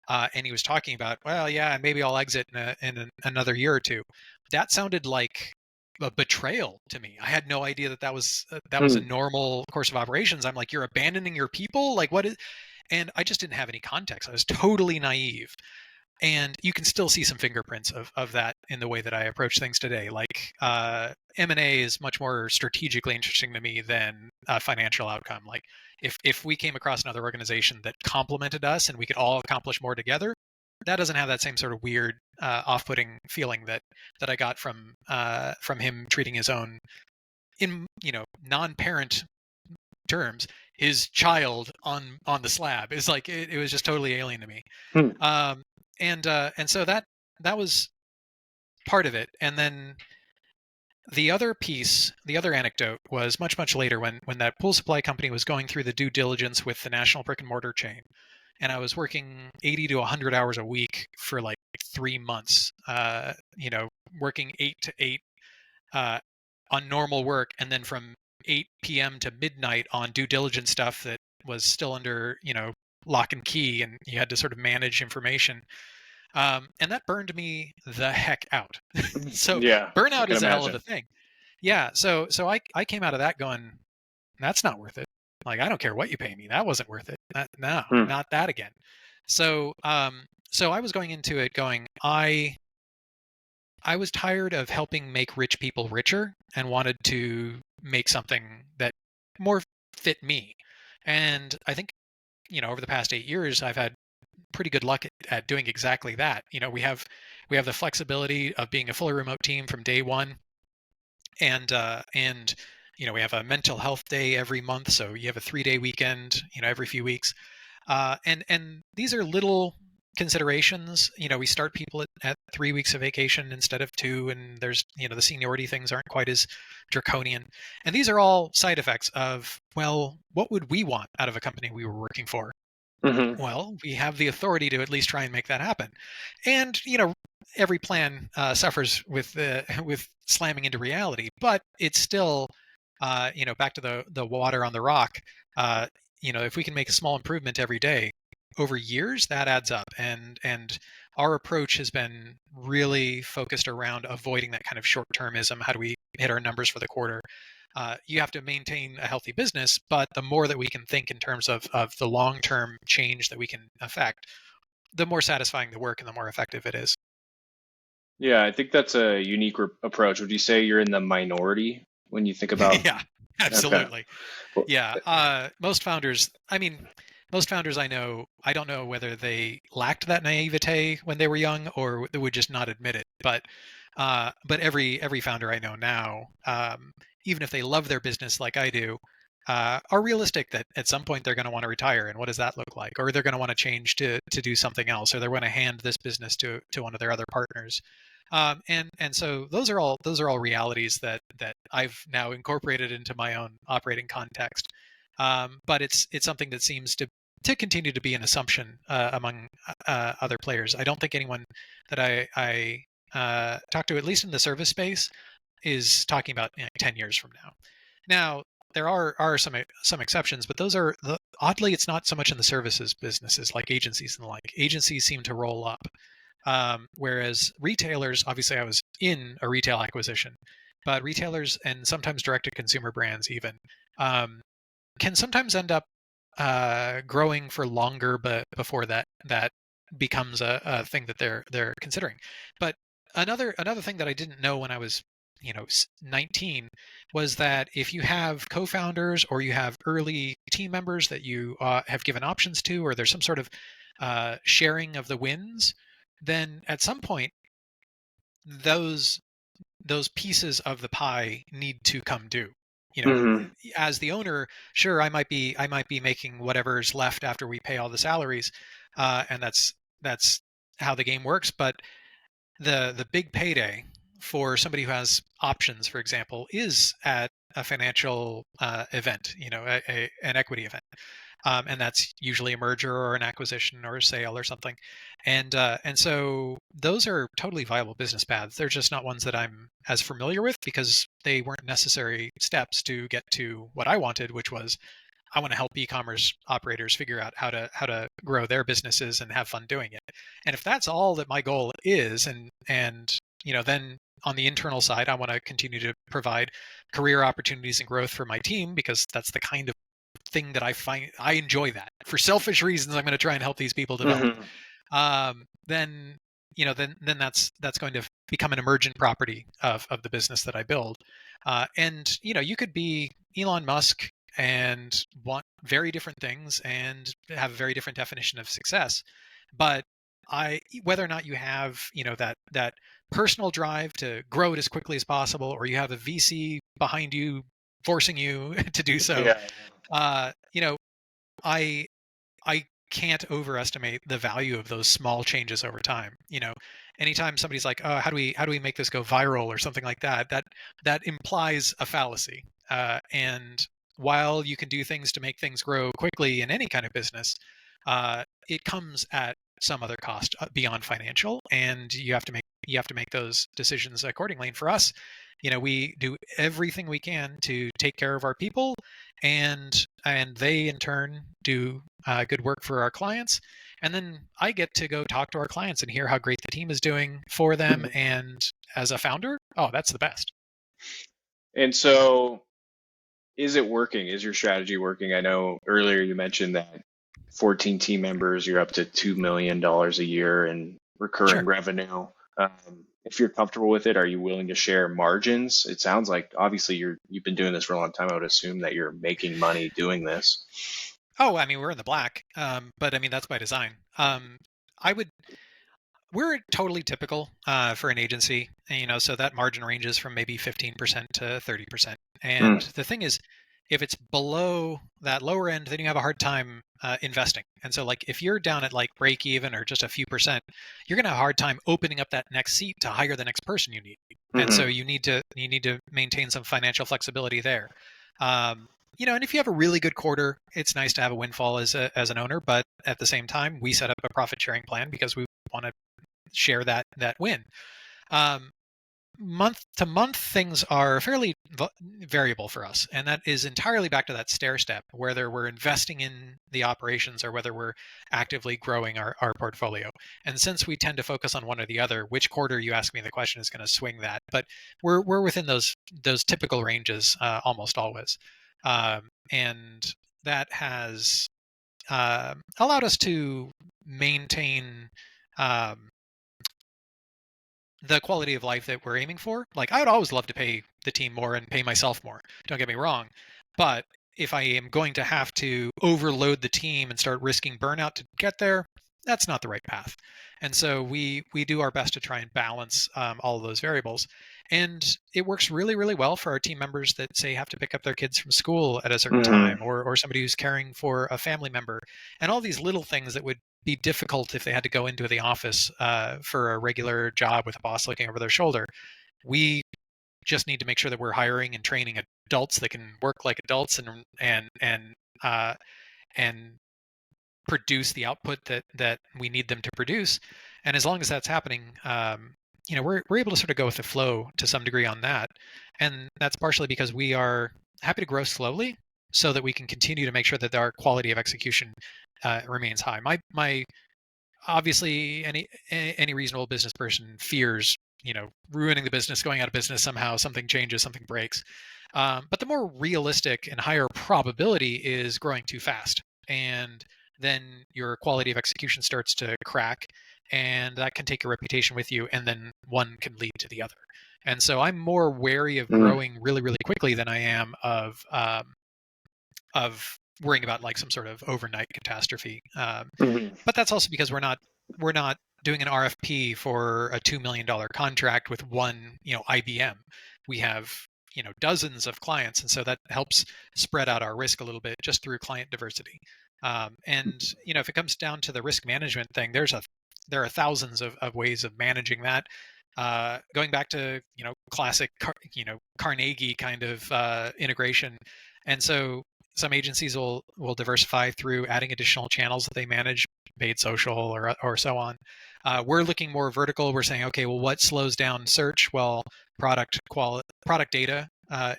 and he was talking about, well, yeah, maybe I'll exit another year or two. That sounded like a betrayal to me. I had no idea that was a Hmm. normal course of operations. I'm like, you're abandoning your people? Like what is? And I just didn't have any context. I was totally naive. And you can still see some fingerprints of that in the way that I approach things today. Like M&A is much more strategically interesting to me than a financial outcome. Like if we came across another organization that complemented us and we could all accomplish more together, that doesn't have that same sort of weird, off-putting feeling that I got from him treating his own, in non-parent terms, his child on the slab. Is like it was just totally alien to me. Hmm. Um, and so that was part of it. And then the other piece, the other anecdote, was much later when that pool supply company was going through the due diligence with the national brick and mortar chain, and I was working 80 to 100 hours a week for like 3 months, working 8 to 8 uh, on normal work, and then from 8 p.m. to midnight on due diligence stuff that was still under, lock and key, and you had to sort of manage information. And that burned me the heck out. So Yeah, I burnout can is a hell of imagine. a thing. Yeah. So I came out of that going, that's not worth it. Like, I don't care what you pay me. That wasn't worth it. No, Hmm. not that again. So I was going into it going, I was tired of helping make rich people richer and wanted to make something that more fit me. And I think, over the past 8 years, I've had pretty good luck at doing exactly that. We have the flexibility of being a fully remote team from day one, and we have a mental health day every month, so you have a 3-day weekend, every few weeks. And these are little considerations. We start people at 3 weeks of vacation instead of two, and there's the seniority things aren't quite as draconian. And these are all side effects of, well, what would we want out of a company we were working for? Hmm. Well, we have the authority to at least try and make that happen. And every plan suffers with with slamming into reality, but it's still, back to the water on the rock. If we can make a small improvement every day, over years, that adds up. And our approach has been really focused around avoiding that kind of short-termism. How do we hit our numbers for the quarter? You have to maintain a healthy business, but the more that we can think in terms of the long-term change that we can affect, the more satisfying the work and the more effective it is. Yeah, I think that's a unique approach. Would you say you're in the minority when you think about? Yeah, Okay. absolutely. Well, Yeah, most founders, I mean, most founders I know, I don't know whether they lacked that naivete when they were young or they would just not admit it. But every founder I know now, even if they love their business like I do, are realistic that at some point they're going to want to retire, and what does that look like? Or they're going to want to change to do something else, or they're going to hand this business to one of their other partners. And so those are all realities that I've now incorporated into my own operating context. But it's something that seems to continue to be an assumption among other players. I don't think anyone that I talk to, at least in the service space, is talking about 10 years from now. Now, there are some exceptions, but those are oddly, it's not so much in the services businesses like agencies and the like. Agencies seem to roll up, whereas retailers, obviously, I was in a retail acquisition, but retailers and sometimes direct to consumer brands even um, can sometimes end up growing for longer, but before that becomes a thing that they're considering. But another thing that I didn't know when I was 19 was that if you have co-founders or you have early team members that you have given options to, or there's some sort of sharing of the wins, then at some point those those pieces of the pie need to come due. You know, mhm. as the owner, sure, I might be making whatever's left after we pay all the salaries, and that's how the game works. But the big payday for somebody who has options, for example, is at a financial event, an equity event, and that's usually a merger or an acquisition or a sale or something. And so those are totally viable business paths. They're just not ones that I'm as familiar with because they weren't necessary steps to get to what I wanted, which was I want to help e-commerce operators figure out how to grow their businesses and have fun doing it. And if that's all that my goal is, and then on the internal side, I want to continue to provide career opportunities and growth for my team because that's the kind of thing that I find I enjoy that. For selfish reasons, I'm going to try and help these people develop. Mhm. Then then that's going to become an emergent property of the business that I build. And you could be Elon Musk and want very different things and have a very different definition of success. But whether or not you have that personal drive to grow it as quickly as possible, or you have a VC behind you forcing you to do so, Yeah. uh, you know, I I can't overestimate the value of those small changes over time. Anytime somebody's like, "Oh, how do we make this go viral?" or something like that, that implies a fallacy. And while you can do things to make things grow quickly in any kind of business, it comes at some other cost beyond financial, and you have to make those decisions accordingly. And for us, we do everything we can to take care of our people, and they in turn do good work for our clients. And then I get to go talk to our clients and hear how great the team is doing for them. Mhm. And as a founder, oh, that's the best. And so, is it working? Is your strategy working? I know earlier you mentioned that 14 team members, you're up to $2 million a year in recurring Sure. revenue. If you're comfortable with it, are you willing to share margins? It sounds like obviously you've been doing this for a long time. I would assume that you're making money doing this. Oh, I mean, we're in the black, but I mean that's by design. I would We're totally typical for an agency, so that margin ranges from maybe 15% to 30%. And Mm, the thing is, if it's below that lower end, then you have a hard time investing. And so, like, if you're down at like break even or just a few percent, you're going to have a hard time opening up that next seat to hire the next person you need. And so mhm, you need to maintain some financial flexibility there. And if you have a really good quarter, it's nice to have a windfall as an owner. But at the same time, we set up a profit sharing plan because we want to share that win. Um, month to month, things are fairly variable for us. And that is entirely back to that stair step, whether we're investing in the operations or whether we're actively growing our portfolio. And since we tend to focus on one or the other, which quarter you ask me the question is going to swing that. But we're within those typical ranges almost always. And that has allowed us to maintain um, the quality of life that we're aiming for. Like, I would always love to pay the team more and pay myself more. Don't get me wrong. But if I am going to have to overload the team and start risking burnout to get there, that's not the right path. And so we do our best to try and balance all of those variables. And it works really, really well for our team members that say have to pick up their kids from school at a certain time, Hmm. or somebody who's caring for a family member, and all these little things that would be difficult if they had to go into the office for a regular job with a boss looking over their shoulder. We just need to make sure that we're hiring and training adults that can work like adults uh, and produce the output that we need them to produce. And as long as that's happening, we're able to sort of go with the flow to some degree on that. And that's partially because we are happy to grow slowly so that we can continue to make sure that our quality of execution remains high. My obviously any reasonable business person fears ruining the business, going out of business somehow, something changes, something breaks. But the more realistic and higher probability is growing too fast, and then your quality of execution starts to crack, and that can take your reputation with you, and then one can lead to the other. And so I'm more wary of Hmm. growing really, really quickly than I am of worrying about like some sort of overnight catastrophe. Hmm. But that's also because we're not doing an RFP for a $2 million contract with one IBM. We have dozens of clients, and so that helps spread out our risk a little bit just through client diversity. And if it comes down to the risk management thing, there are thousands of ways of managing that. Going back to classic Carnegie kind of integration, and so some agencies will diversify through adding additional channels that they manage, paid social or so on. We're looking more vertical. We're saying, okay, well, what slows down search? Well, product data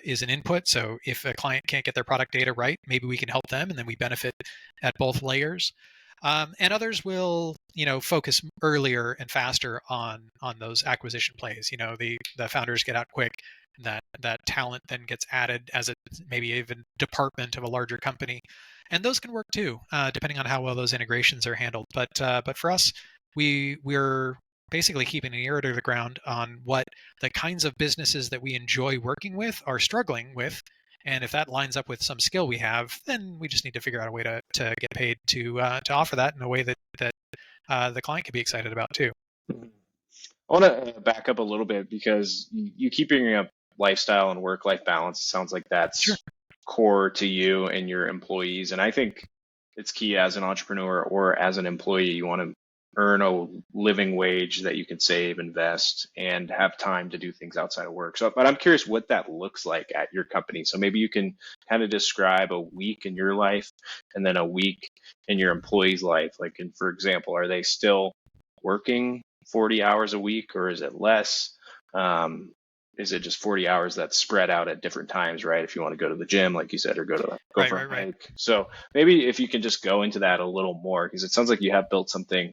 is an input. So if a client can't get their product data right, maybe we can help them, and then we benefit at both layers. And others will, focus earlier and faster on those acquisition plays. The founders get out quick. That talent then gets added as a maybe even department of a larger company, and those can work too, depending on how well those integrations are handled. But for us, we're basically keeping an ear to the ground on what the kinds of businesses that we enjoy working with are struggling with. And if that lines up with some skill we have, then we just need to figure out a way to get paid to offer that in a way that the client can be excited about too. I want to back up a little bit because you keep bringing up lifestyle and work-life balance. It sounds like Sure. that's core to you and your employees. And I think it's key as an entrepreneur or as an employee. You want to earn a living wage that you can save, invest, and have time to do things outside of work. So, but I'm curious what that looks like at your company. So maybe you can kind of describe a week in your life and then a week in your employee's life. Like, and for example, are they still working 40 hours a week or is it less? Um, is it just 40 hours that's spread out at different times, right? If you want to go to the gym, like you said, or go Right, for a right, right. hike. So maybe if you can just go into that a little more, because it sounds like you have built something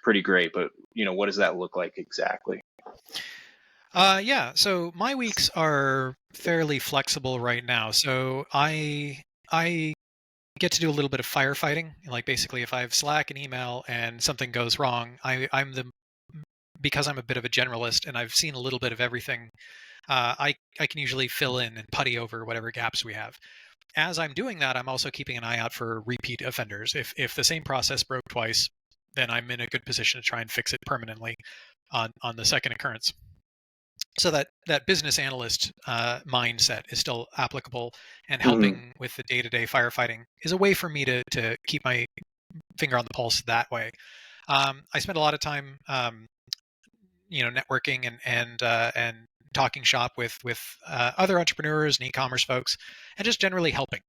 pretty great, but what does that look like exactly? Yeah. So my weeks are fairly flexible right now. So I get to do a little bit of firefighting. Like basically, if I have Slack and email and something goes wrong, I'm the because I'm a bit of a generalist and I've seen a little bit of everything. I can usually fill in and putty over whatever gaps we have. As I'm doing that, I'm also keeping an eye out for repeat offenders. If the same process broke twice, then I'm in a good position to try and fix it permanently on the second occurrence. So that business analyst mindset is still applicable, and Hmm. helping with the day-to-day firefighting is a way for me to keep my finger on the pulse that way. I spend a lot of time networking and talking shop with other entrepreneurs and e-commerce folks, and just generally helping.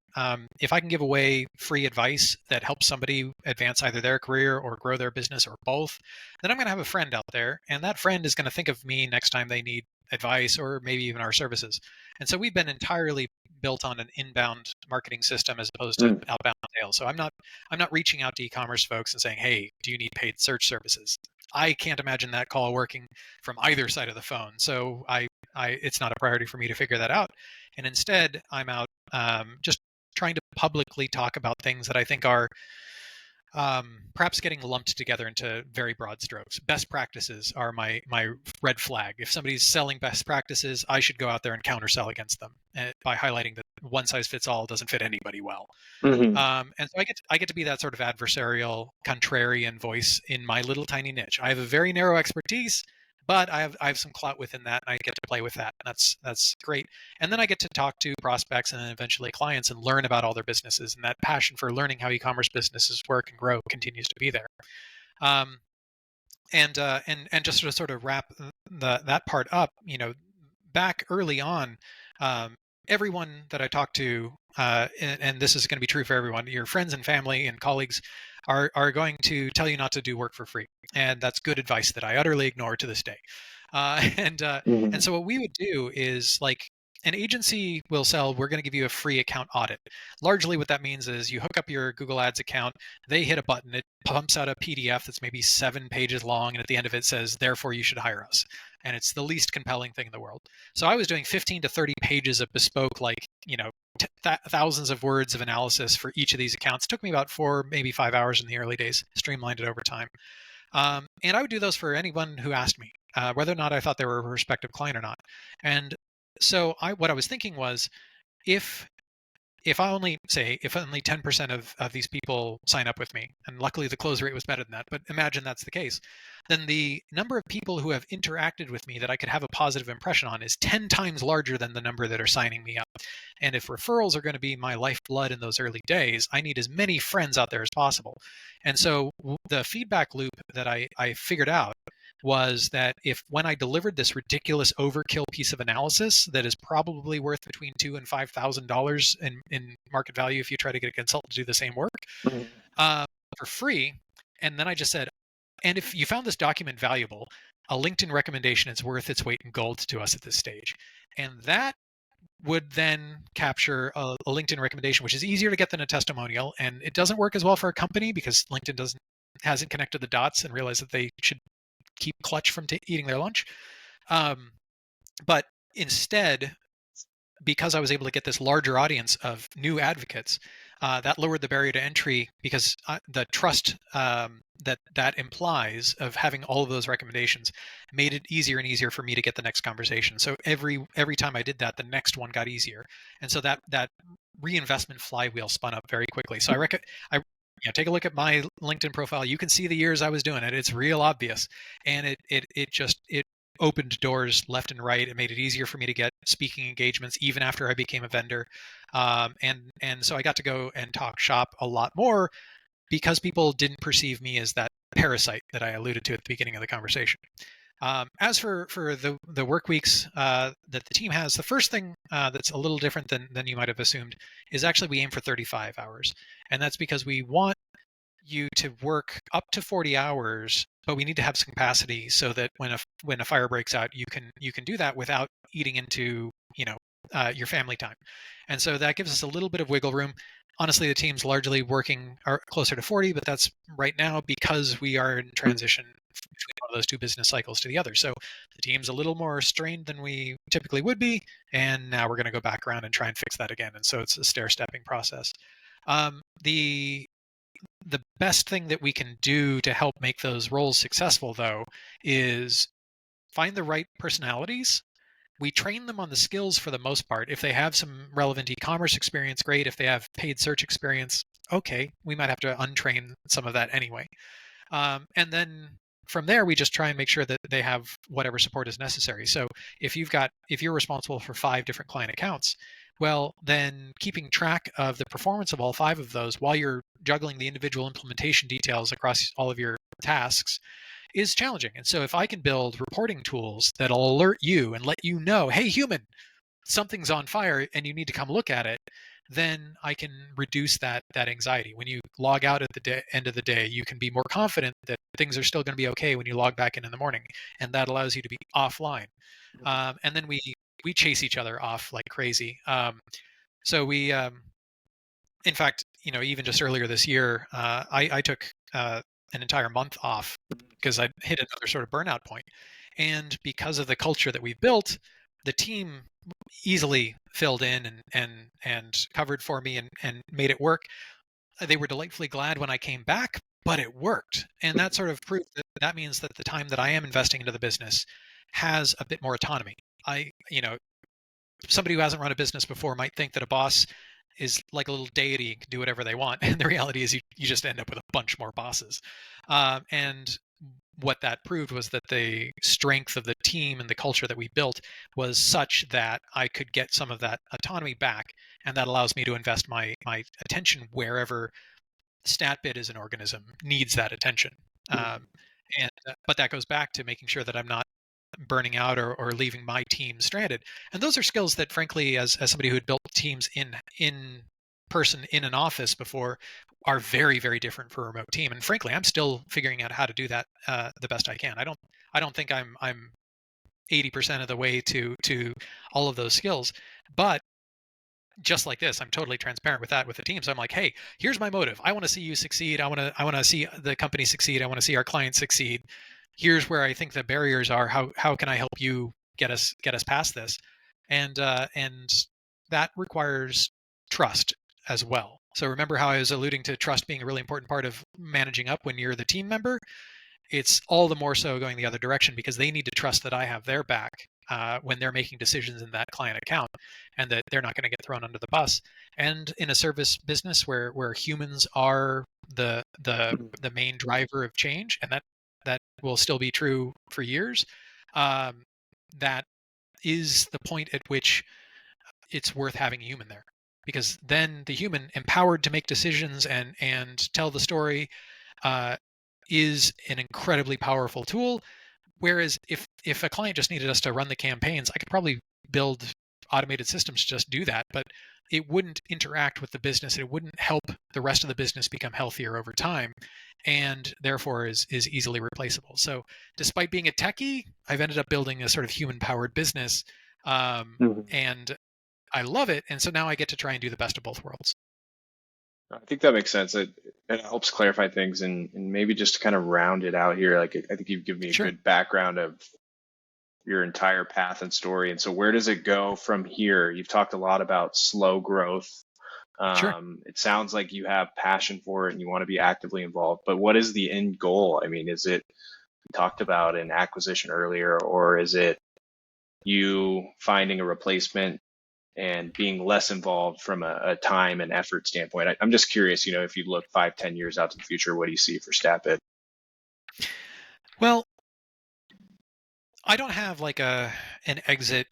If I can give away free advice that helps somebody advance either their career or grow their business or both, then I'm going to have a friend out there, and that friend is going to think of me next time they need advice or maybe even our services. And so we've been entirely built on an inbound marketing system as opposed to Mm. outbound sales. So I'm not reaching out to e-commerce folks and saying, "Hey, do you need paid search services?" I can't imagine that call working from either side of the phone. So it's not a priority for me to figure that out. And instead, I'm out just trying to publicly talk about things that I think are perhaps getting lumped together into very broad strokes. Best practices are my red flag. If somebody's selling best practices, I should go out there and countersell against them by highlighting that one size fits all doesn't fit anybody well. Hmm. And so I get to be that sort of adversarial, contrarian voice in my little tiny niche. I have a very narrow expertise, but I have some clout within that, and I get to play with that. And that's great. And then I get to talk to prospects and then eventually clients and learn about all their businesses. And that passion for learning how e-commerce businesses work and grow continues to be there. Um, and just to sort of wrap that part up, back early on, um, everyone that I talk to, and this is going to be true for everyone, your friends and family and colleagues are going to tell you not to do work for free, and that's good advice that I utterly ignore to this day. And Hmm. so what we would do is like. An agency will sell, we're going to give you a free account audit. Largely, what that means is you hook up your Google Ads account, they hit a button, it pumps out a PDF that's maybe 7 pages long, and at the end of it says, therefore, you should hire us. And it's the least compelling thing in the world. So I was doing 15 to 30 pages of bespoke, like, thousands of words of analysis for each of these accounts. It took me about 4, maybe 5 hours in the early days, streamlined it over time. And I would do those for anyone who asked me, whether or not I thought they were a prospective client or not. And so what I was thinking was, if if only 10% of these people sign up with me, and luckily the close rate was better than that, but imagine that's the case, then the number of people who have interacted with me that I could have a positive impression on is 10 times larger than the number that are signing me up. And if referrals are going to be my lifeblood in those early days, I need as many friends out there as possible. And so the feedback loop that I figured out was that if when I delivered this ridiculous overkill piece of analysis that is probably worth between $2,000 and $5,000 in market value if you try to get a consultant to do the same work Hmm. uh, for free, and then I just said, and if you found this document valuable, a LinkedIn recommendation is worth its weight in gold to us at this stage, and that would then capture a LinkedIn recommendation, which is easier to get than a testimonial, and it doesn't work as well for a company because LinkedIn hasn't connected the dots and realized that they should keep Clutch from eating their lunch. Um, but instead, because I was able to get this larger audience of new advocates, that lowered the barrier to entry because the trust that implies of having all of those recommendations made it easier and easier for me to get the next conversation. So every time I did that, the next one got easier, and so that reinvestment flywheel spun up very quickly. So I take a look at my LinkedIn profile. You can see the years I was doing it. It's real obvious, and it opened doors left and right. It made it easier for me to get speaking engagements even after I became a vendor, and so I got to go and talk shop a lot more because people didn't perceive me as that parasite that I alluded to at the beginning of the conversation. As for the work weeks that the team has, the first thing that's a little different than you might have assumed is actually we aim for 35 hours, and that's because we want you to work up to 40 hours, but we need to have some capacity so that when a fire breaks out, you can do that without eating into your family time. And so that gives us a little bit of wiggle room. Honestly, the team's largely working closer to 40, but that's right now because we are in transition between one of those two business cycles to the other. So the team's a little more strained than we typically would be, and now we're going to go back around and try and fix that again. And so it's a stair-stepping process. The best thing that we can do to help make those roles successful, though, is find the right personalities. We train them on the skills for the most part. If they have some relevant e-commerce experience, great. If they have paid search experience, okay, we might have to untrain some of that anyway. And then from there, we just try and make sure that they have whatever support is necessary. So if you're responsible for 5 different client accounts, well, then keeping track of the performance of all 5 of those while you're juggling the individual implementation details across all of your tasks is challenging. And so if I can build reporting tools that'll alert you and let you know, hey, human, something's on fire and you need to come look at it, then I can reduce that anxiety. When you log out at the end of the day, you can be more confident that things are still going to be okay when you log back in the morning, and that allows you to be offline. And then we chase each other off like crazy. So we, in fact, even just earlier this year, I took an entire month off because I hit another sort of burnout point. And because of the culture that we've built, the team easily filled in and covered for me and made it work. They were delightfully glad when I came back, but it worked. And that sort of proved that means that the time that I am investing into the business has a bit more autonomy. Somebody who hasn't run a business before might think that a boss is like a little deity and can do whatever they want. And the reality is you just end up with a bunch more bosses. And what that proved was that the strength of the team and the culture that we built was such that I could get some of that autonomy back. And that allows me to invest my attention wherever StatBid as an organism needs that attention. But that goes back to making sure that I'm not burning out or leaving my team stranded. And those are skills that, frankly, as somebody who had built teams in person in an office before, are very, very different for a remote team. And frankly, I'm still figuring out how to do that the best I can. I don't think I'm 80% of the way to all of those skills, but just like this, I'm totally transparent with that with the team. So I'm like, hey, here's my motive. I want to see you succeed. I want to see the company succeed. I want to see our clients succeed. Here's where I think the barriers are. How can I help you get us past this? And that requires trust as well. So remember how I was alluding to trust being a really important part of managing up when you're the team member? It's all the more so going the other direction because they need to trust that I have their back when they're making decisions in that client account, and that they're not going to get thrown under the bus. And in a service business where humans are the main driver of change, and that will still be true for years, um, that is the point at which it's worth having a human there, because then the human empowered to make decisions and tell the story uh, is an incredibly powerful tool. Whereas if a client just needed us to run the campaigns, I could probably build automated systems to just do that, but it wouldn't interact with the business. It wouldn't help the rest of the business become healthier over time, and therefore is easily replaceable. So despite being a techie, I've ended up building a sort of human powered business, Mhm. and I love it. And so now I get to try and do the best of both worlds. I think that makes sense. It helps clarify things and maybe just to kind of round it out here. Like I think you've given me a Sure, good background of your entire path and story. And so where does it go from here? You've talked a lot about slow growth. sure. It sounds like you have passion for it and you want to be actively involved, but what is the end goal? I mean, is it, we talked about an acquisition earlier, or is it you finding a replacement and being less involved from a time and effort standpoint? I'm just curious, if you look 5, 10 years out to the future, what do you see for StatBid? Well, I don't have like an exit.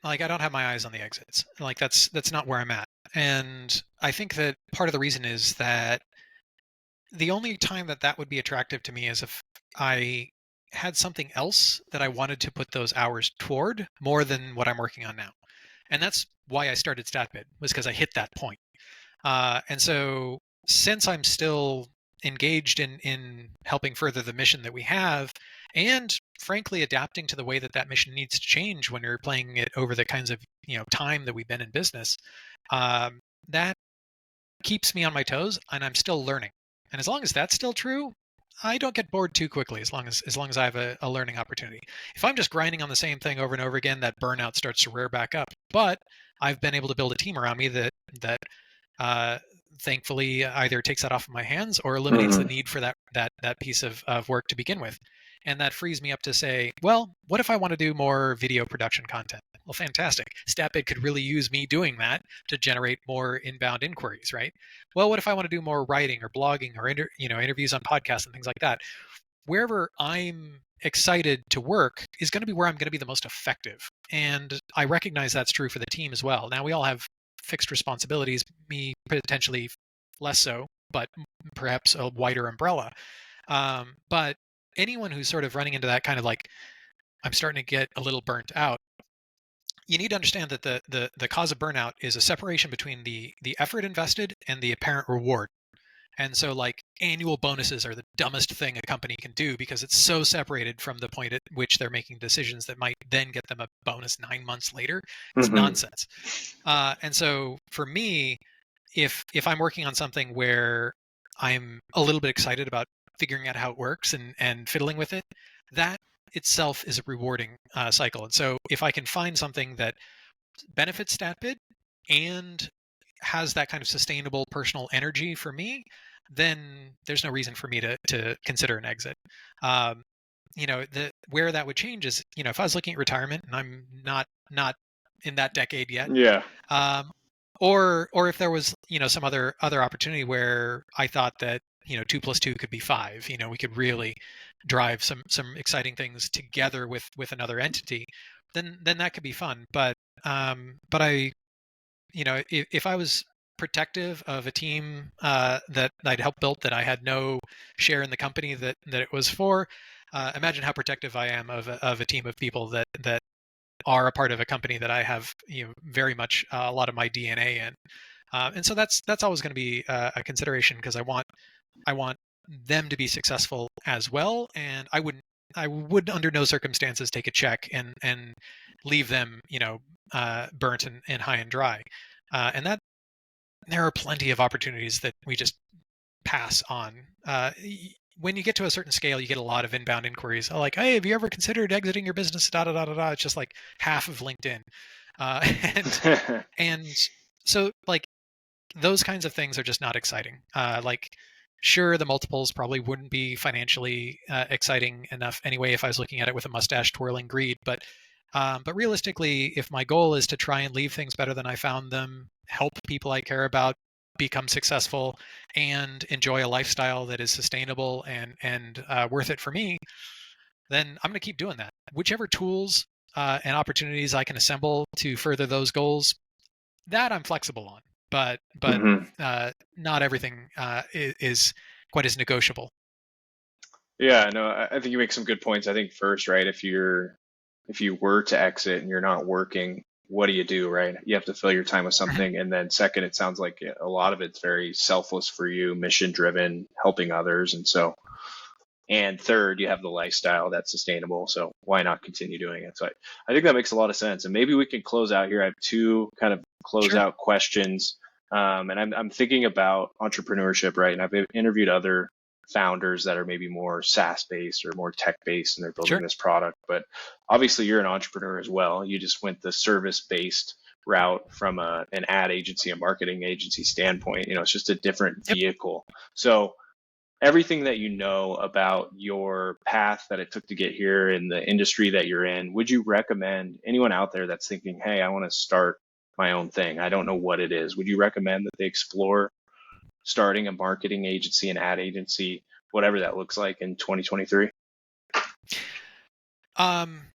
Like I don't have my eyes on the exits. Like that's not where I'm at. And I think that part of the reason is that the only time that would be attractive to me is if I had something else that I wanted to put those hours toward more than what I'm working on now. And that's why I started StatBid, was because I hit that point. And so since I'm still engaged in helping further the mission that we have, and frankly adapting to the way that mission needs to change when you're playing it over the kinds of time that we've been in business, that keeps me on my toes, and I'm still learning. And as long as that's still true, I don't get bored too quickly as long as I have a learning opportunity. If I'm just grinding on the same thing over and over again, that burnout starts to rear back up. But I've been able to build a team around me that uh, thankfully either takes that off of my hands or eliminates the Mhm. need for that piece of work to begin with. And that frees me up to say, well, what if I want to do more video production content? Well, fantastic. StatBid could really use me doing that to generate more inbound inquiries, right? Well, what if I want to do more writing or blogging or interviews on podcasts and things like that? Wherever I'm excited to work is going to be where I'm going to be the most effective. And I recognize that's true for the team as well. Now we all have fixed responsibilities, me potentially less so, but perhaps a wider umbrella. But anyone who's sort of running into that kind of like, I'm starting to get a little burnt out, you need to understand that the cause of burnout is a separation between the effort invested and the apparent reward. And so, like, annual bonuses are the dumbest thing a company can do because it's so separated from the point at which they're making decisions that might then get them a bonus 9 months later. It's Hmm. nonsense. And so, for me, if I'm working on something where I'm a little bit excited about figuring out how it works and fiddling with it, that itself is a rewarding cycle. And so, if I can find something that benefits StatBid and has that kind of sustainable personal energy for me, then there's no reason for me to consider an exit. Um, the where that would change is, if I was looking at retirement and I'm not in that decade yet, Yeah. um, or if there was, some other opportunity where I thought that, 2 plus 2 could be 5. We could really drive some exciting things together with another entity, then that could be fun. But if I was protective of a team that I'd helped built that I had no share in the company that it was for, imagine how protective I am of a team of people that are a part of a company that I have, very much a lot of my DNA in. And so that's always going to be a consideration because I want them to be successful as well, and I would under no circumstances take a check and leave them, burnt and high and dry. And that there are plenty of opportunities that we just pass on. When you get to a certain scale, you get a lot of inbound inquiries like, "Hey, have you ever considered exiting your business?" Da da da da da. It's just like half of LinkedIn, uh, and and so, like, those kinds of things are just not exciting. Like, sure, the multiples probably wouldn't be financially exciting enough anyway if I was looking at it with a mustache twirling greed. But realistically, if my goal is to try and leave things better than I found them, help people I care about become successful, and enjoy a lifestyle that is sustainable and worth it for me, then I'm going to keep doing that. Whichever tools and opportunities I can assemble to further those goals, that I'm flexible on, but Hmm. not everything is quite as negotiable. Yeah, no, I think you make some good points. I think first, right, if you were to exit and you're not working, what do you do, right? You have to fill your time with Mhm. something. And then second, it sounds like a lot of it's very selfless for you, mission driven, helping others. And so, and third, you have the lifestyle that's sustainable. So why not continue doing it? So I think that makes a lot of sense. And maybe we can close out here. I have two kind of close Sure, out questions. And I'm thinking about entrepreneurship, right? And I've interviewed other founders that are maybe more SaaS based or more tech based and they're building sure. this product. But obviously, you're an entrepreneur as well. You just went the service based route from an ad agency, a marketing agency standpoint. It's just a different Yep. vehicle. So, everything that you know about your path that it took to get here in the industry that you're in, would you recommend anyone out there that's thinking, hey, I want to start my own thing? I don't know what it is. Would you recommend that they explore starting a marketing agency, an ad agency, whatever that looks like in 2023? Um,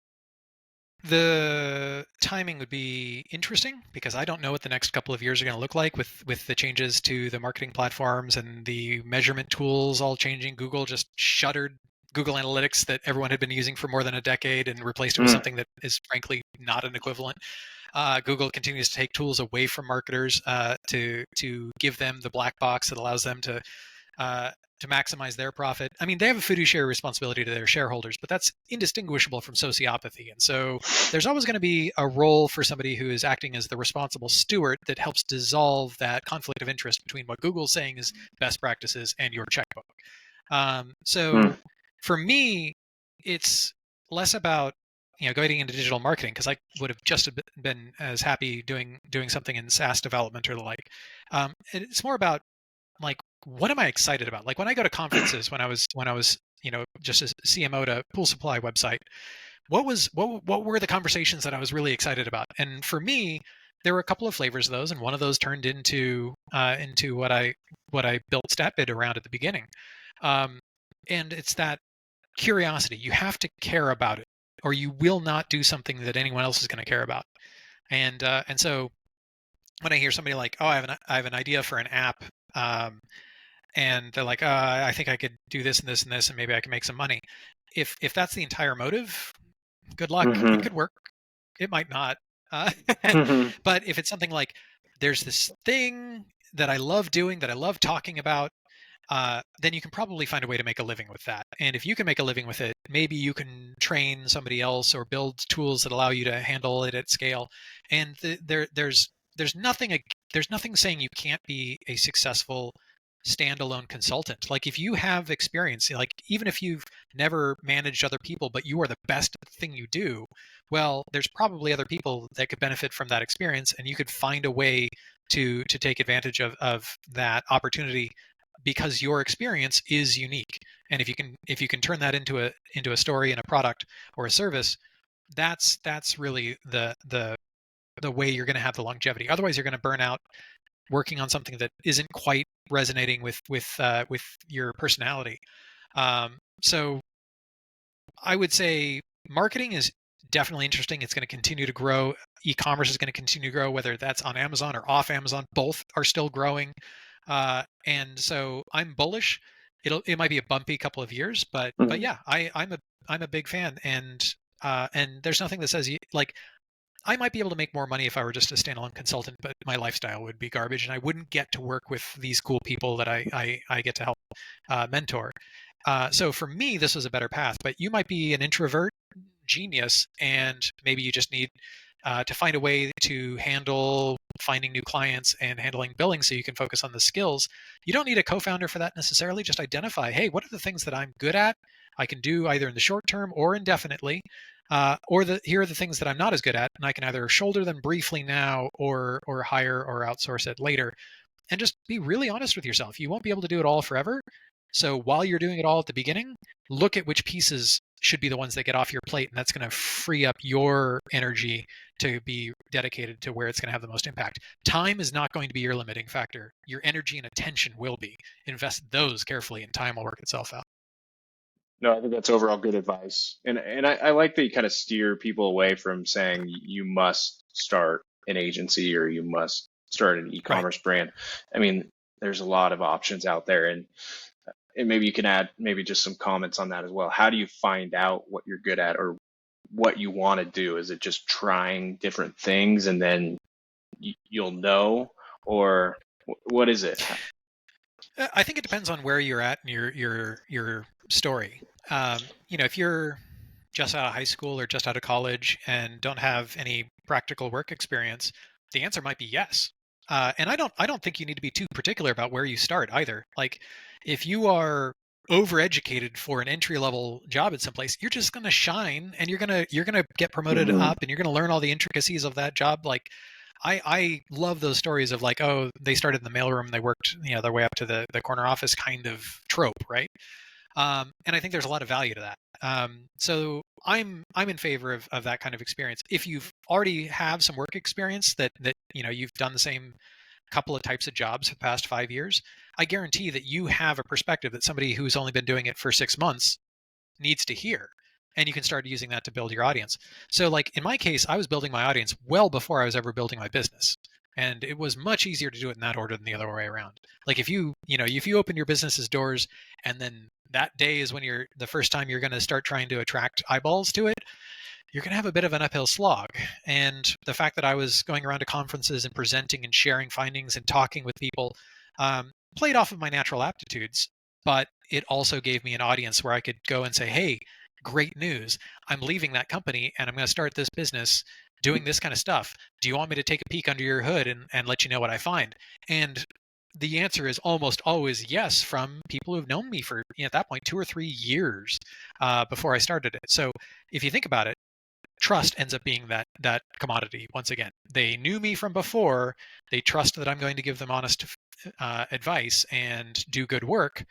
the timing would be interesting because I don't know what the next couple of years are going to look like with the changes to the marketing platforms and the measurement tools all changing. Google just shuttered Google Analytics that everyone had been using for more than a decade and replaced it with Mm, something that is frankly not an equivalent. Google continues to take tools away from marketers to give them the black box that allows them uh, to maximize their profit. I mean, they have a fiduciary responsibility to their shareholders, but that's indistinguishable from sociopathy. And so there's always going to be a role for somebody who is acting as the responsible steward that helps dissolve that conflict of interest between what Google's saying is best practices and your checkbook. So mm, for me, it's less about going into digital marketing because I would have just been as happy doing something in SaaS development or the like. It's more about, like, what am I excited about? Like, when I go to conferences, when I was just a CMO to Pool Supply website, what were the conversations that I was really excited about? And for me, there were a couple of flavors of those, and one of those turned into what I built StatBid around at the beginning. Um, and it's that curiosity. You have to care about it, or you will not do something that anyone else is going to care about. And so when I hear somebody like, "Oh, I have an idea for an app," um, and they're like, "I think I could do this and this and this, and maybe I can make some money." If that's the entire motive, good luck. It hmm could work. It might not. Uh, Hmm. but if it's something like there's this thing that I love doing, that I love talking about, then you can probably find a way to make a living with that. And if you can make a living with it, maybe you can train somebody else or build tools that allow you to handle it at scale. And there's nothing there's nothing saying you can't be a successful standalone consultant. Like if you have experience, like even if you've never managed other people, but you are the best at the thing you do, well, there's probably other people that could benefit from that experience, and you could find a way to take advantage of that opportunity because your experience is unique. And if you can turn that into a story and a product or a service, that's really the way you're going to have the longevity. Otherwise, you're going to burn out working on something that isn't quite resonating with your personality. So I would say marketing is definitely interesting. It's going to continue to grow. E-commerce is going to continue to grow, whether that's on Amazon or off Amazon. Both are still growing, and so I'm bullish. It might be a bumpy couple of years, but Hmm. yeah, I'm a big fan, and there's nothing that says like I might be able to make more money if I were just a standalone consultant, but my lifestyle would be garbage, and I wouldn't get to work with these cool people that I get to help mentor. So for me, this was a better path. But you might be an introvert genius, and maybe you just need to find a way to handle finding new clients and handling billing so you can focus on the skills. You don't need a co-founder for that necessarily. Just identify, hey, what are the things that I'm good at? I can do either in the short term or indefinitely. Here are the things that I'm not as good at, and I can either shoulder them briefly now or hire or outsource it later. And just be really honest with yourself. You won't be able to do it all forever. So while you're doing it all at the beginning, look at which pieces should be the ones that get off your plate, and that's going to free up your energy to be dedicated to where it's going to have the most impact. Time is not going to be your limiting factor. Your energy and attention will be. Invest those carefully, and time will work itself out. No, I think that's overall good advice. And I like that you kind of steer people away from saying you must start an agency or you must start an Right. e-commerce brand. I mean, there's a lot of options out there, and maybe you can add maybe just some comments on that as well. How do you find out what you're good at or what you want to do? Is it just trying different things and then you'll know, or what is it? I think it depends on where you're at in your story. If you're just out of high school or just out of college and don't have any practical work experience, the answer might be yes. And I don't think you need to be too particular about where you start either. Like, if you are overeducated for an entry level job at some place, you're just going to shine, and you're gonna get promoted Hmm. up, and you're going to learn all the intricacies of that job. Like, I love those stories of like, oh, they started in the mailroom, and they worked, their way up to the corner office kind of trope, right? And I think there's a lot of value to that. So I'm in favor of that kind of experience. If you've already have some work experience that you've done the same couple of types of jobs for the past 5 years, I guarantee that you have a perspective that somebody who's only been doing it for 6 months needs to hear. And you can start using that to build your audience. So, like in my case, I was building my audience well before I was ever building my business. And it was much easier to do it in that order than the other way around. Like if you open your business's doors and then that day is when you're the first time you're going to start trying to attract eyeballs to it, you're going to have a bit of an uphill slog. And the fact that I was going around to conferences and presenting and sharing findings and talking with people played off of my natural aptitudes, but it also gave me an audience where I could go and say, hey, great news. I'm leaving that company and I'm going to start this business doing this kind of stuff. Do you want me to take a peek under your hood and let you know what I find? And the answer is almost always yes from people who've known me for, at that point, 2 or 3 years before I started it. So if you think about it, trust ends up being that commodity once again. They knew me from before. They trust that I'm going to give them honest advice and do good work.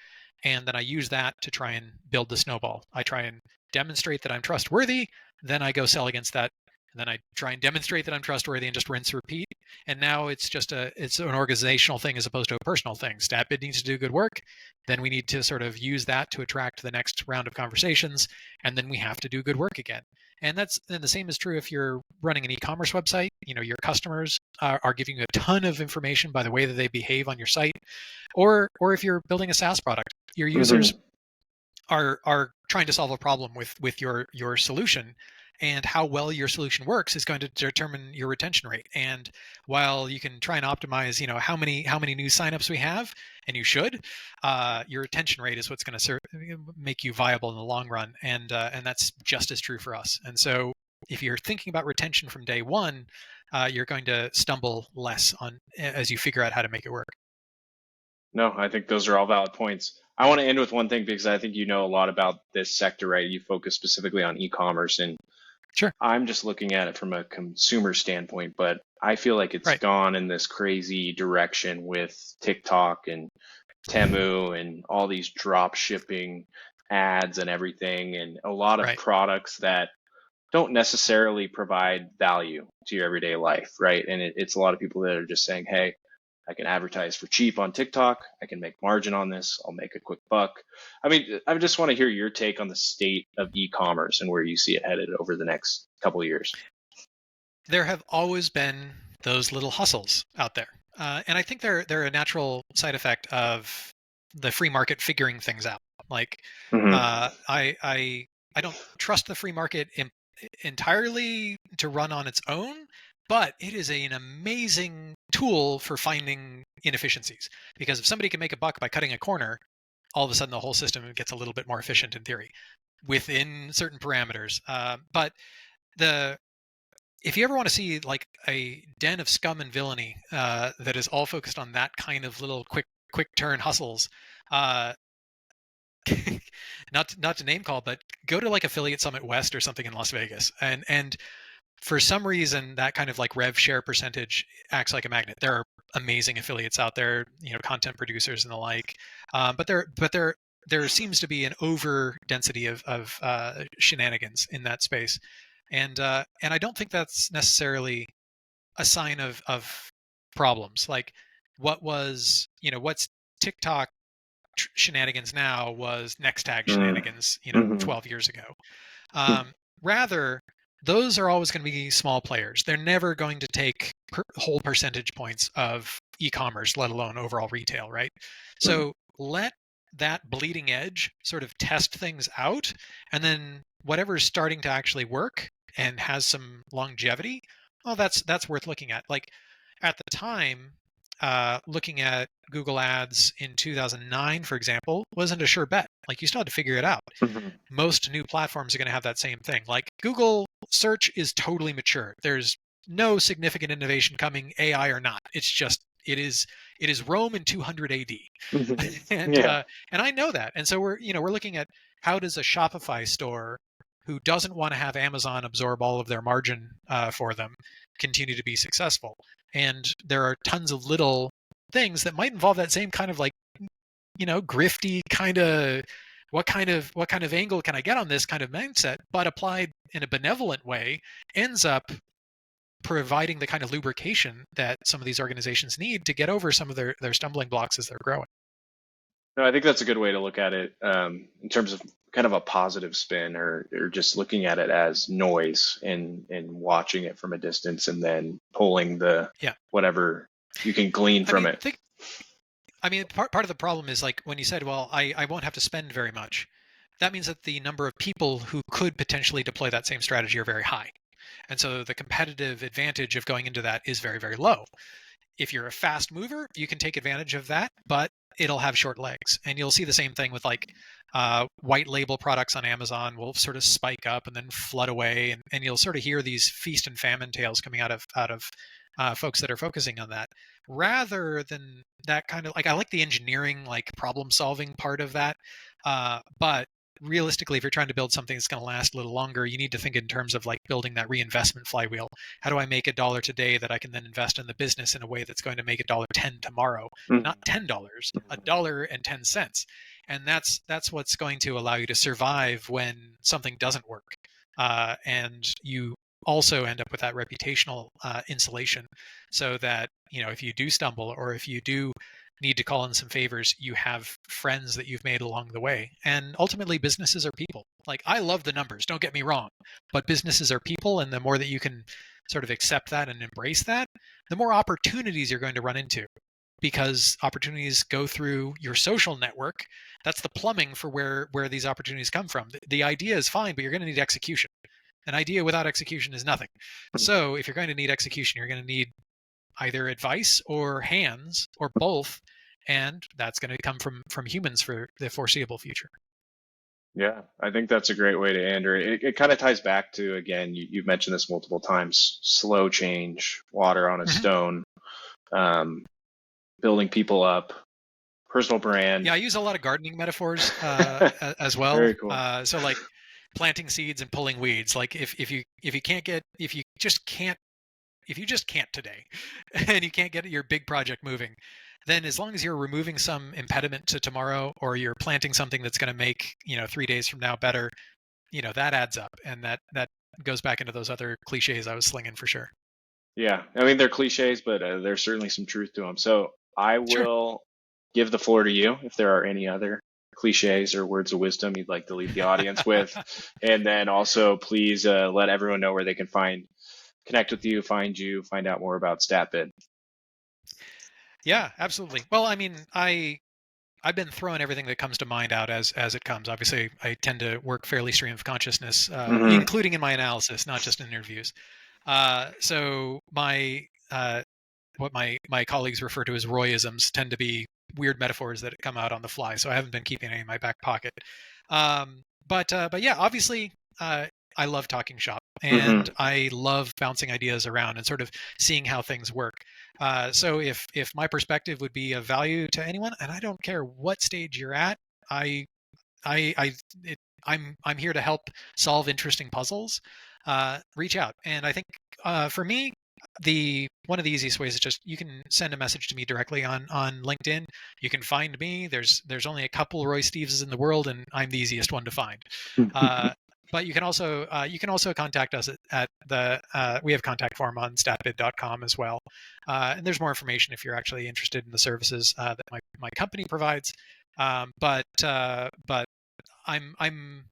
And then I use that to try and build the snowball. I try and demonstrate that I'm trustworthy. Then I go sell against that. And then I try and demonstrate that I'm trustworthy and just rinse, repeat. And now it's an organizational thing as opposed to a personal thing. StatBid needs to do good work. Then we need to sort of use that to attract the next round of conversations. And then we have to do good work again. And the same is true if you're running an e-commerce website. Your customers are giving you a ton of information by the way that they behave on your site, or if you're building a SaaS product, your users Hmm. are trying to solve a problem with your solution, and how well your solution works is going to determine your retention rate. And while you can try and optimize, how many new signups we have, and you should, your retention rate is what's going to make you viable in the long run. And that's just as true for us. And so if you're thinking about retention from day one, you're going to stumble less on as you figure out how to make it work. No, I think those are all valid points. I want to end with one thing because I think you know a lot about this sector, right? You focus specifically on e-commerce, and Sure. I'm just looking at it from a consumer standpoint, but I feel like it's Right. gone in this crazy direction with TikTok and Temu and all these drop shipping ads and everything, and a lot of Right. products that don't necessarily provide value to your everyday life, right? And it's a lot of people that are just saying, hey, I can advertise for cheap on TikTok. I can make margin on this. I'll make a quick buck. I mean, I just want to hear your take on the state of e-commerce and where you see it headed over the next couple of years. There have always been those little hustles out there, and I think they're a natural side effect of the free market figuring things out. Like, Hmm. I don't trust the free market entirely to run on its own, but it is an amazing tool for finding inefficiencies. Because if somebody can make a buck by cutting a corner, all of a sudden the whole system gets a little bit more efficient in theory, within certain parameters. But the if you ever want to see like a den of scum and villainy that is all focused on that kind of little quick turn hustles, uh, not to name call, but go to like Affiliate Summit West or something in Las Vegas, and for some reason that kind of like rev share percentage acts like a magnet. There are amazing affiliates out there, content producers and the like, but there seems to be an over density of shenanigans in that space, and I don't think that's necessarily a sign of problems. Like what's TikTok shenanigans now was next tag shenanigans, Hmm. 12 years ago. Um, Rather, those are always going to be small players. They're never going to take whole percentage points of e-commerce, let alone overall retail, right? So let that bleeding edge sort of test things out, and then whatever's starting to actually work and has some longevity, well, that's worth looking at. Like at the time, looking at Google Ads in 2009, for example, wasn't a sure bet. Like you still had to figure it out. Hmm. Most new platforms are going to have that same thing. Like Google search is totally mature. There's no significant innovation coming, AI or not. It's just it is Rome in 200 AD, and Yeah. and I know that. And so we're looking at how does a Shopify store who doesn't want to have Amazon absorb all of their margin for them continue to be successful. And there are tons of little things that might involve that same kind of like grifty kind of what kind of angle can I get on this kind of mindset, but applied in a benevolent way ends up providing the kind of lubrication that some of these organizations need to get over some of their stumbling blocks as they're growing. No, I think that's a good way to look at it in terms of kind of a positive spin, or just looking at it as noise and watching it from a distance and then pulling the Yeah. whatever you can glean I from mean, it. part of the problem is like when you said, well, I won't have to spend very much. That means that the number of people who could potentially deploy that same strategy are very high. And so the competitive advantage of going into that is very, very low. If you're a fast mover, you can take advantage of that, but it'll have short legs. And you'll see the same thing with like white label products on Amazon will sort of spike up and then flood away. And you'll sort of hear these feast and famine tales coming out of folks that are focusing on that, rather than that kind of like, I like the engineering, like problem solving part of that. But realistically, if you're trying to build something that's going to last a little longer, you need to think in terms of like building that reinvestment flywheel. How do I make $1 today that I can then invest in the business in a way that's going to make $1.10 tomorrow? Not Mhm. $10, $1.10. And that's what's going to allow you to survive when something doesn't work. And you also end up with that reputational insulation, so that if you do stumble, or if you do need to call in some favors, you have friends that you've made along the way. And ultimately, businesses are people. Like, I love the numbers, don't get me wrong, but businesses are people. And the more that you can sort of accept that and embrace that, the more opportunities you're going to run into. because opportunities go through your social network. That's the plumbing for where these opportunities come from. The idea is fine, but you're going to need execution. An idea without execution is nothing. So if you're going to need execution, you're going to need either advice or hands or both, and that's going to come from humans for the foreseeable future. Yeah, I think that's a great way to end. Or it kind of ties back to, again, you've mentioned this multiple times, slow change, water on a Mm-hmm. stone, um, building people up, personal brand. Yeah, I use a lot of gardening metaphors as well. Very cool. So like planting seeds and pulling weeds. Like if you can't get if you just can't today, and you can't get your big project moving, then as long as you're removing some impediment to tomorrow, or you're planting something that's going to make 3 days from now better, that adds up, and that goes back into those other cliches I was slinging for sure. Yeah, I mean, they're cliches, but there's certainly some truth to them. So I Sure. will give the floor to you if there are any other cliches or words of wisdom you'd like to leave the audience with. And then also, please let everyone know where they can connect with you, find out more about StatBid. Yeah, absolutely. Well, I mean, I've been throwing everything that comes to mind out as it comes. Obviously, I tend to work fairly stream of consciousness, Hmm. including in my analysis, not just in interviews. So what my colleagues refer to as Royisms tend to be weird metaphors that come out on the fly. So I haven't been keeping any in my back pocket. But yeah, obviously, I love talking shop, Hmm. and I love bouncing ideas around and sort of seeing how things work. So if my perspective would be of value to anyone, and I don't care what stage you're at, I I it, I'm here to help solve interesting puzzles. Reach out, and I think for me, the one of the easiest ways is just you can send a message to me directly on LinkedIn. You can find me. There's only a couple Roy Steveses in the world, and I'm the easiest one to find. Uh, but you can also contact us at the we have contact form on statbid.com as well, and there's more information if you're actually interested in the services that my company provides. But I'm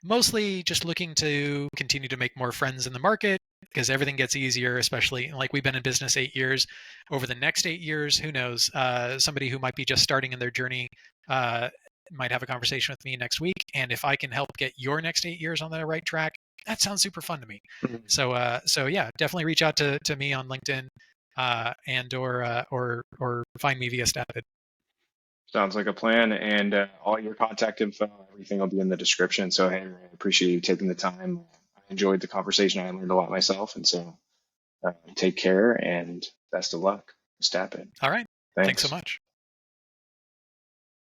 mostly just looking to continue to make more friends in the market because everything gets easier, especially like we've been in business 8 years. Over the next 8 years, who knows? Somebody who might be just starting in their journey uh, might have a conversation with me next week, and if I can help get your next 8 years on the right track, that sounds super fun to me. So yeah, definitely reach out to me on LinkedIn and or find me via StatBid. Sounds like a plan. And all your contact info, everything will be in the description. So, hey, I appreciate you taking the time. I enjoyed the conversation. I learned a lot myself. And so take care and best of luck. Step in. All right. Thanks so Thanks. much.